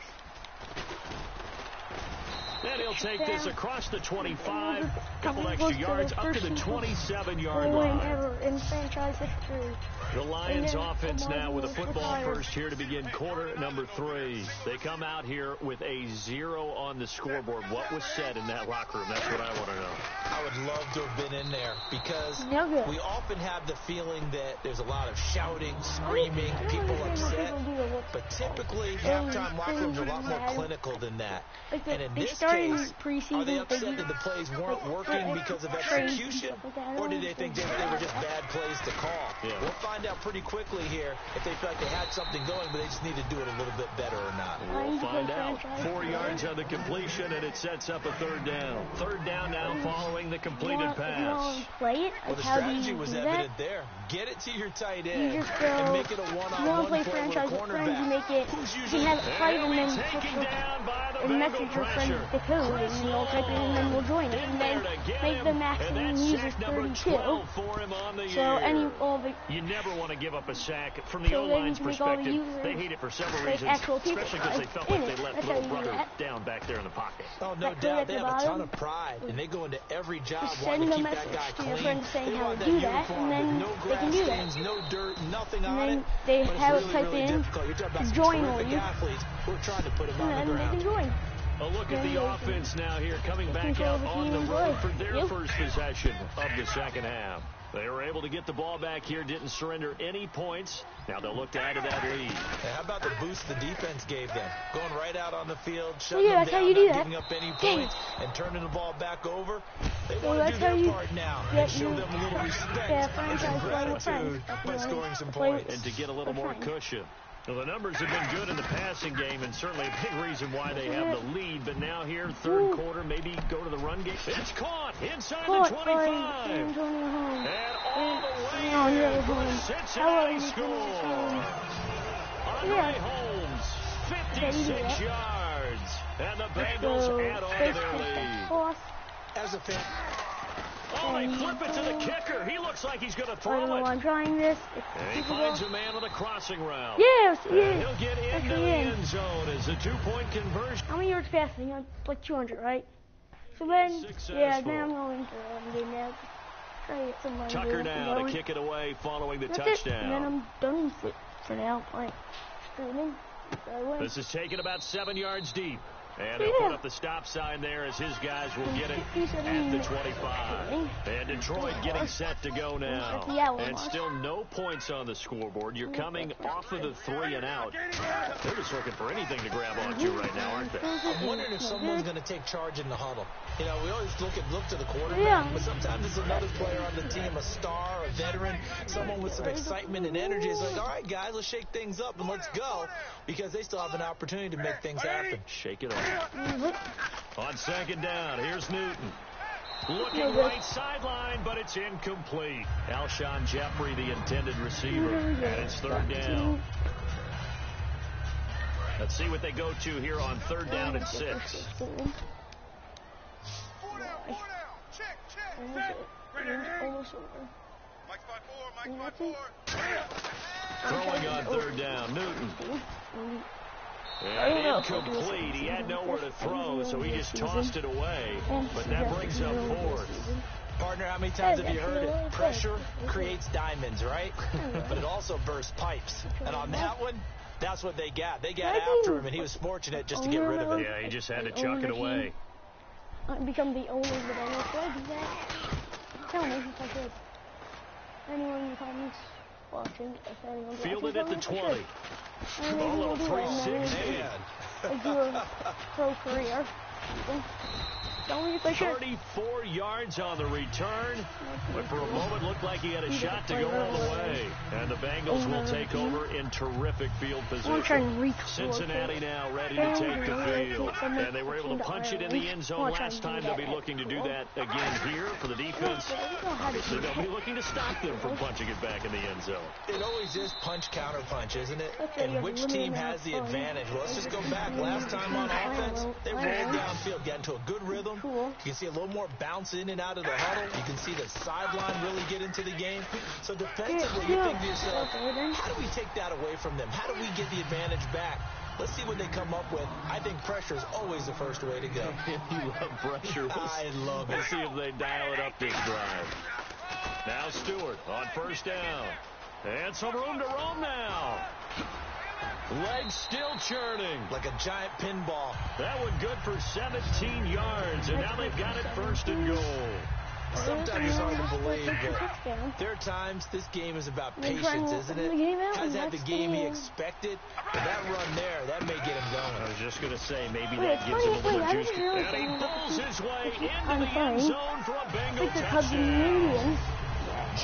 And he'll take this across the 25, couple Coming extra close to yards, the up to the first 27-yard win line. ever in franchise history. The Lions And then offense now with a Lamar football retired. first here to begin quarter number 3. They come out here with a 0 on the scoreboard. What was said in that locker room? That's what I want to know. I would love to have been in there, because Yeah, good. we often have the feeling that there's a lot of shouting, screaming, I don't people understand upset. what people do with But typically, halftime locker rooms are a lot more clinical than that. Like And in they this started case, preseason. are they they upset did- that the plays weren't working because of trades and execution? stuff like that. I Or don't did they think they were just bad plays to call? Yeah. We'll find out pretty quickly here if they feel like they had something going, but they just need to do it a little bit better or not. We'll find out. 4 yards on the completion, and it sets up a third down. Third down now following the completed You want pass. to play it? Well, the Like, how do strategy you was do evident that? there. Get it to your tight You end just go. and make it a You want to one-on-one play play with a franchise with friends? You cornerback. make it. Who's You usually have it And private, and he'll then be taken down by the and Bengal message your friends pressure. the code, and you'll type it in, and then we'll join it, and then make the maximum and that's user sack number 32. 12 for him on the So year. all the You never want to give up a sack. From the So then O-line's you can make all the perspective, users they hate it for several like reasons, actual people, especially because they like, felt in like it. they let That's little how you do brother that. down back there in the pocket. Oh, no that doubt. at They the have a ton bottom. of pride, and they go into every job Send wanting to a keep that message guy to your clean. friends saying They how want to that do that, uniform and then with no they grass can do that. stains, no dirt, nothing And on then it. they But it's have it really, typed really in difficult. You're talking about some join terrific all you. athletes who are trying to put him on the And then they can ground. join. A look at Then the they offense now here, coming back control out the on team the and road play. for their Yep. first possession of the second half. They were able to get the ball back here, didn't surrender any points. Now they'll look to add to that lead. And how about the boost the defense gave them? Going right out on the field, So shutting yeah, them that's how down, you do not that. giving up any Dang. points, and turning the ball back over. They So want to that's do how their you part now get and show your- them a little respect Yeah, and franchise some play with friends. gratitude That's by the way scoring to some play points. And to get a little with more friends. cushion. Well, the numbers have been good in the passing game, and certainly a big reason why they have the lead. But now here, third quarter, maybe go to the run game. It's caught inside the 25. And all the way in for the Cincinnati score. Andre Holmes, 56 yards. And the Bengals add on to their lead. As a fan, Oh, they flip it to the kicker. He looks like he's going to I throw don't know it. why I'm trying this. And he finds a man on the crossing route. Yes, And yes. he'll get into Actually the in. end zone as a 2-point conversion. How many yards passing? Like 200, right? So then, Successful. yeah, now I'm going to game now. Try to get some money. Tucker now to kick it away following the That's touchdown. it. And then I'm done for now. Like, streaming. So I win. This is taken about 7 yards deep. And he'll put up the stop sign there as his guys will get it at the 25. And Detroit getting set to go now. And still no points on the scoreboard. You're coming off of the 3 and out. They're just looking for anything to grab onto right now, aren't they? I'm wondering if someone's going to take charge in the huddle. You know, we always look to the quarterback, Yeah. but sometimes it's another player on the team, a star, a veteran, someone with some excitement and energy. It's like, all right, guys, let's shake things up and let's go, because they still have an opportunity to make things happen. Shake it up. On second down, here's Newton. Looking right sideline, but it's incomplete. Alshon Jeffrey, the intended receiver, and it's third down. Let's see what they go to here on third down and 6. 4 down. Check. Set. Almost over. Mike's by 4. Throwing on third down, Newton. I And don't know. incomplete. He had nowhere to throw, so he just tossed it away. But that brings up fourth. Partner, how many times have you heard it? Pressure creates diamonds, right? But it also bursts pipes. And on that one, that's what they got. They got after him, and he was fortunate just to get rid of it. Yeah, he just had to chuck it away. I become the owner of the Bengals. Should I do that? Tell me if I could. anyone who's watching, if anyone's Fielded watching, at the tell me 20. And maybe Oh, we'll do it, and then 360. like do a pro career. Tell me if I should. 34 yards on the return, but for a moment looked like he had a shot to go all the way. And the Bengals will take over in terrific field position. Cincinnati now ready to take the field. And they were able to punch it in the end zone last time. They'll be looking to do that again here for the defense. Obviously, they'll be looking to stop them from punching it back in the end zone. It always is punch, counter punch, isn't it? And which team has the advantage? Well, let's just go back. Last time on offense, they rolled downfield, got into a good rhythm. You can see a little more bounce in and out of the huddle. You can see the sideline really get into the game. So defensively, you think to yourself, how do we take that away from them? How do we get the advantage back? Let's see what they come up with. I think pressure is always the first way to go. You love pressure. I love it. Let's see if they dial it up this drive. Now Stewart on first down. And some room to roam now. Legs still churning. Like a giant pinball. That one good for 17 yards, and now they've got it first and goal. Sometimes it's hard to believe, but there are times this game is about patience, isn't it? Has had the game he expected, but that run there, that may get him going. I was just going to say, maybe that gives him a little juice. And he pulls his way into the end zone for a Bengal touchdown.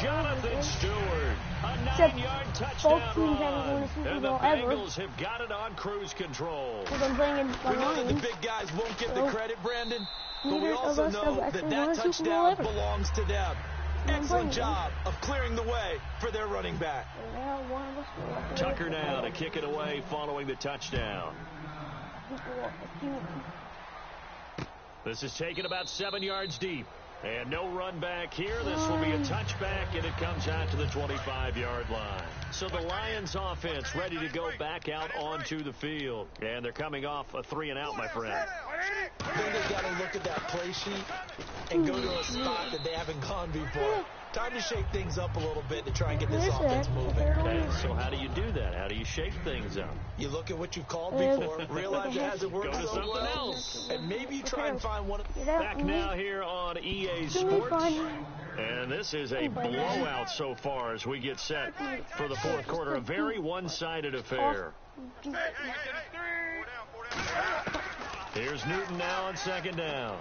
Jonathan Stewart, a 9-yard touchdown run. And the Bengals have got it on cruise control. We know that the big guys won't get the credit, Brandon, but we also know that touchdown belongs to them. Excellent job of clearing the way for their running back. Tucker now to kick it away following the touchdown. This is taken about 7 yards deep. And no run back here. This will be a touchback, and it comes out to the 25-yard line. So the Lions offense ready to go back out onto the field. And they're coming off a 3-and-out, my friend. I think they've got to look at that play sheet and go to a spot that they haven't gone before. Time to shake things up a little bit to try and get this offense moving. Okay, so how do you do that? How do you shake things up? You look at what you've called before, realize it hasn't worked Go to so something well, else. and maybe try and find one. Back now here on EA Sports. And this is a blowout so far as we get set for the fourth quarter. A very one-sided affair. Here's Newton now on second down.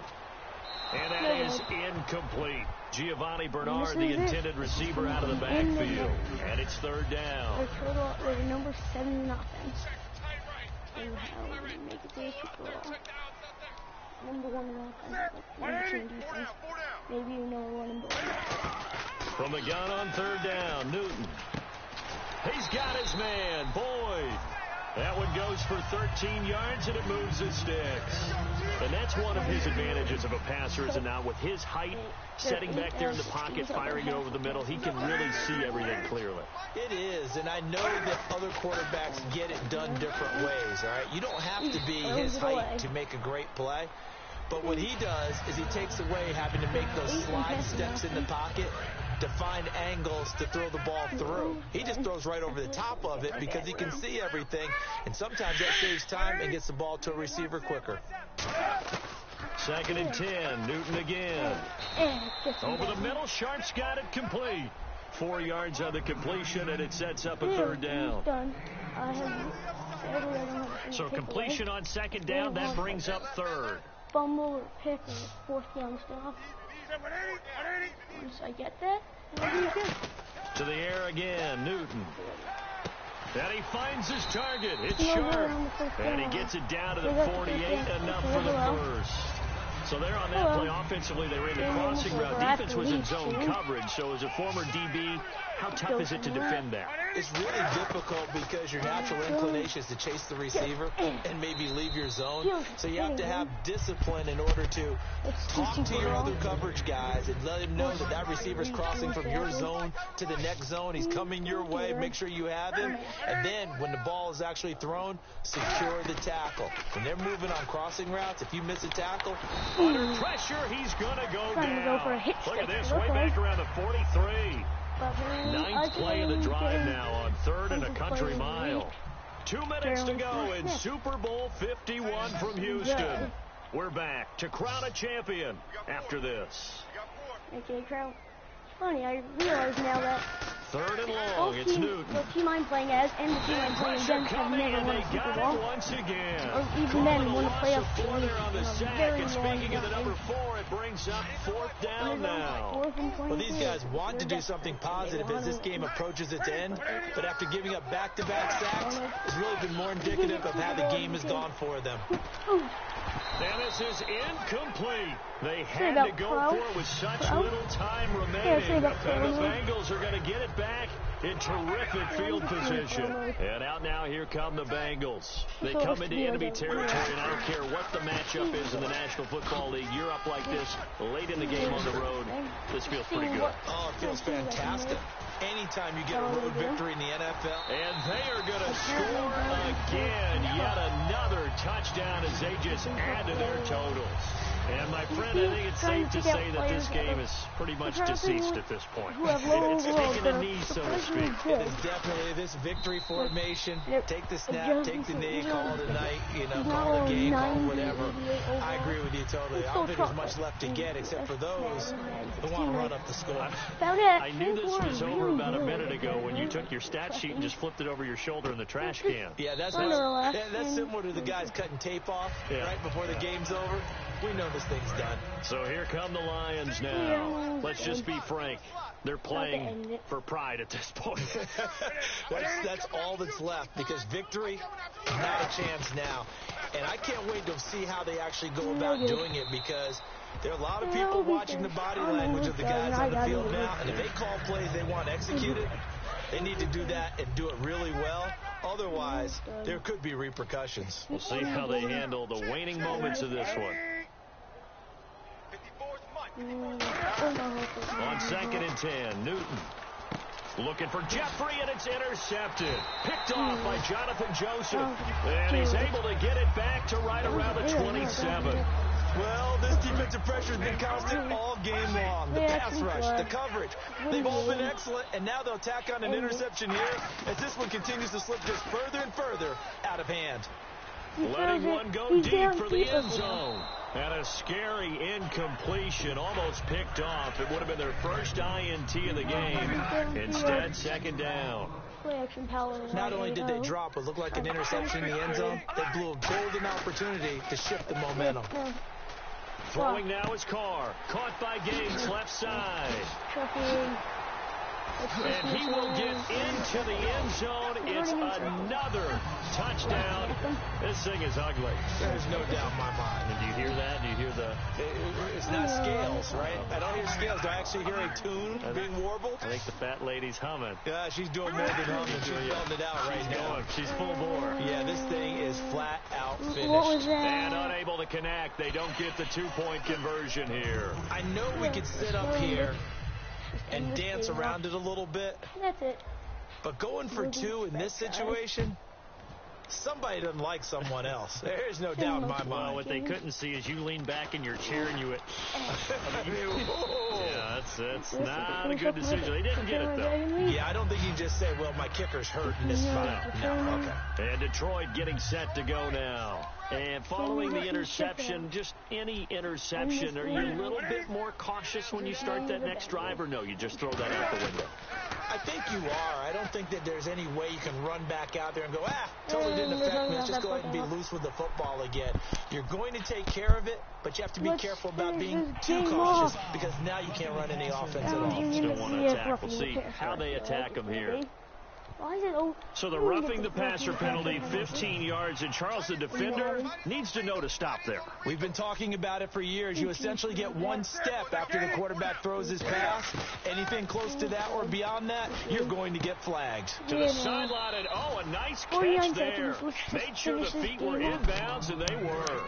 And that is incomplete. Giovanni Bernard, the intended receiver, out of the backfield. And it's third down. They're number 7 in offense. And how we make it to the Super Bowl. Number 1 in offense. Number 2 in defense. Maybe number 1 in both. From the gun on third down, Newton. He's got his man, Boyd. That one goes for 13 yards, and it moves the sticks. And that's one of his advantages of a passer, is it not? With his height, setting back there in the pocket, firing it over the middle, he can really see everything clearly. It is, and I know that other quarterbacks get it done different ways, all right? You don't have to be his height to make a great play. But what he does is he takes away having to make those slide steps in the pocket to find angles to throw the ball through. He just throws right over the top of it because he can see everything, and sometimes that saves time and gets the ball to a receiver quicker. 2nd and 10, Newton again. Over the middle, Sharp's got it complete. 4 yards on the completion, and it sets up a third down. So completion on second down, that brings up third. Fumble or pick or 4th down stuff. Once I get that, to the air again, Newton. And he finds his target. It's Sharp. And he gets it down to the 48, enough for the first. So there on that play, offensively, they ran the crossing route. Defense was in zone coverage. So as a former DB, how tough is it to defend that? It's really difficult because your natural inclination is to chase the receiver and maybe leave your zone. So you have to have discipline in order to talk to your other coverage guys and let him know that that receiver's crossing from your zone to the next zone. He's coming your way. Make sure you have him. And then when the ball is actually thrown, secure the tackle. When they're moving on crossing routes, if you miss a tackle, under pressure, he's going to go down. Look at this, way back around the 43. 9th play of the drive now on 3rd and a country mile. 2 minutes to go in Super Bowl 51 from Houston. We're back to crown a champion after this. Okay, crown. funny. I realize now that Third and long. both It's teams, Newton. the team I'm playing as and the team I'm playing Pressure against have coming, never and won they a Super got Bowl. it once again. Or even Calling then, a won a loss playoff of 4 there on the in a sack. very And long speaking of the time. number 4, it brings up fourth down now. Well, these guys want to do something positive as this game approaches its end, but after giving up back-to-back sacks, it's really been more indicative of how the game has gone for them. And this is incomplete. They had to go for it with such little time remaining. And the Bengals are going to get it back in terrific field position. And out now, here come the Bengals. They come into enemy territory, and I don't care what the matchup is in the National Football League. You're up like this late in the game on the road. This feels pretty good. Oh, it feels fantastic. Anytime you get a road victory in the NFL. And they are going to score again. Yet another touchdown as they just add to their totals. And my friend, I think it's safe to say that this game is pretty much deceased at this point. It's taking a knee, so to speak. It is definitely this victory formation. Take the snap, take the knee, call it a night, call it a game, call it whatever. I agree with you totally. I don't think there's much left to get except for those who want to run up the score. I knew this was over about a minute ago when you took your stat sheet and just flipped it over your shoulder in the trash can. Yeah, that's similar to the guys cutting tape off right before the game's over. We know this thing's done. So here come the Lions now. Let's just be frank. They're playing for pride at this point. That's all that's left because victory, not a chance now. And I can't wait to see how they actually go about doing it because there are a lot of people watching the body language of the guys on the field now. And if they call plays they want executed, they need to do that and do it really well. Otherwise, there could be repercussions. We'll see how they handle the waning moments of this one. On 2nd and 10, Newton looking for Jeffrey, and it's intercepted. Picked off by Jonathan Joseph. And he's able to get it back to right around the 27. Well, this defensive pressure has been constant all game long. The pass rush, the coverage, they've all been excellent, and now they'll tack on an interception here as this one continues to slip just further and further out of hand. Letting one go deep for the end zone. And a scary incompletion, almost picked off. It would have been their first INT of the game. Instead, 2nd down. Not only did they drop what looked like an interception in the end zone, they blew a golden opportunity to shift the momentum. Throwing now is Carr. Caught by Gates, left side. And he will get into the end zone. It's another touchdown. This thing is ugly. There's no doubt in my mind. And do you hear that? Do you hear the... It's not scales, right? I don't hear scales. Do I actually hear a tune being warbled? I think the fat lady's humming. Yeah, she's doing more than humming. She's belting it out right now. She's full bore. Yeah, this thing is flat out finished. What was that? And unable to connect. They don't get the 2-point conversion here. I know we could sit up here and dance around it a little bit. That's it. But going for 2 in this situation, somebody doesn't like someone else. There's no doubt in my mind. Well, what they couldn't see is you lean back in your chair and you went... yeah, that's not a good decision. They didn't get it, though. Yeah, I don't think you can just say, well, my kicker's hurt in this spot. No, okay. And Detroit getting set to go now. And following the interception, just any interception, are you a little bit more cautious when you start that next drive, or no, you just throw that out the window? I think you are. I don't think that there's any way you can run back out there and go, totally didn't affect me. Let's just go ahead and be loose with the football again. You're going to take care of it, but you have to be careful about being too cautious because now you can't run any offense at all. Still want to attack. We'll see how they attack them here. So the roughing the passer penalty, 15 yards, and Charles, the defender, needs to know to stop there. We've been talking about it for years. You essentially get one step after the quarterback throws his pass. Anything close to that or beyond that, you're going to get flagged. To the sideline, and a nice catch there. Made sure the feet were inbounds, and they were.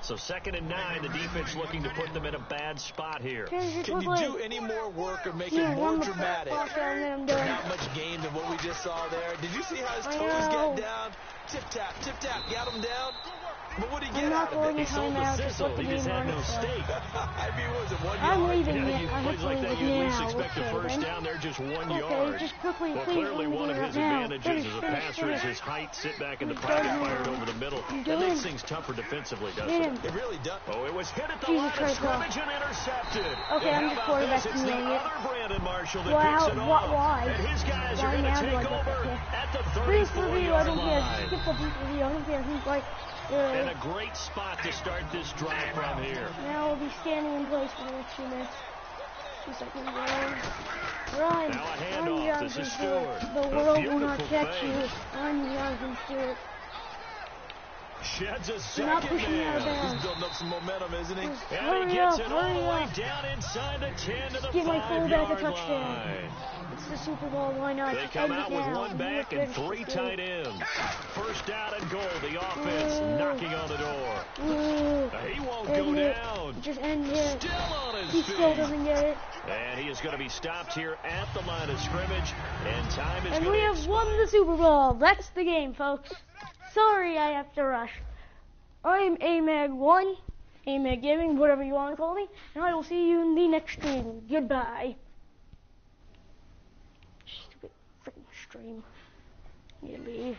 So 2nd and 9, the defense looking to put them in a bad spot here. Can you do any more work or make it more dramatic? Not much gain than what we just saw there. Did you see how his toes got down? Tip-tap, got him down. But what did he I'm get not out of calling it? a timeout. Just let the He game just run had no itself. stake. I mean, was it 1 I'm yard? leaving Yeah, it. you I have plays to like leave that, it you at least now. expect the Okay, first then. down there, just 1 Okay, yard. just quickly, Well, please. clearly let me one do of it his now. advantages as a Finish, passer is finish. his height. Sit back in the He's pocket, done fired now. over the middle. He's That done. makes things tougher defensively, doesn't Hit it? him. It really does. Oh, it was hit at the Jesus line of Christ, scrimmage and intercepted. Okay, And I'm how the about quarterback this? It's the doing it. other Brandon Marshall that Wow, picks it off. why? And his guys Why are going to now do I take get over that? at the Please review, I 34-yard don't care. line. Skip the brief review, I don't care. He's like, And a great spot to start this drive from here. now we'll be standing in place for the next 2 minutes. 2 seconds, run. Now a Run, handoff. Jonathan This is Stewart. Stewart. The A world will not beautiful catch fake. you. Run, Jonathan Stewart. Sheds a You're not second pushing me out of man. bounds. He's building up some momentum, isn't he? And Hurry he gets up, it all hurry the way up. down inside the 10 to the Give my fullback a 5-yard touchdown. line. It's the Super Bowl, why not? They Just come end it out with now. one back and 3 tight ends. First down and goal. The offense knocking on the door. Ooh. He won't End go it. down. Just end it. Still on his He feet. still doesn't get it. And he is going to be stopped here at the line of scrimmage. And time is And going we to have won the Super Bowl. That's the game, folks. Sorry I have to rush. I'm AMAG1, AMAG Gaming, whatever you want to call me, and I will see you in the next stream. Goodbye. Stupid freaking stream. Need to leave.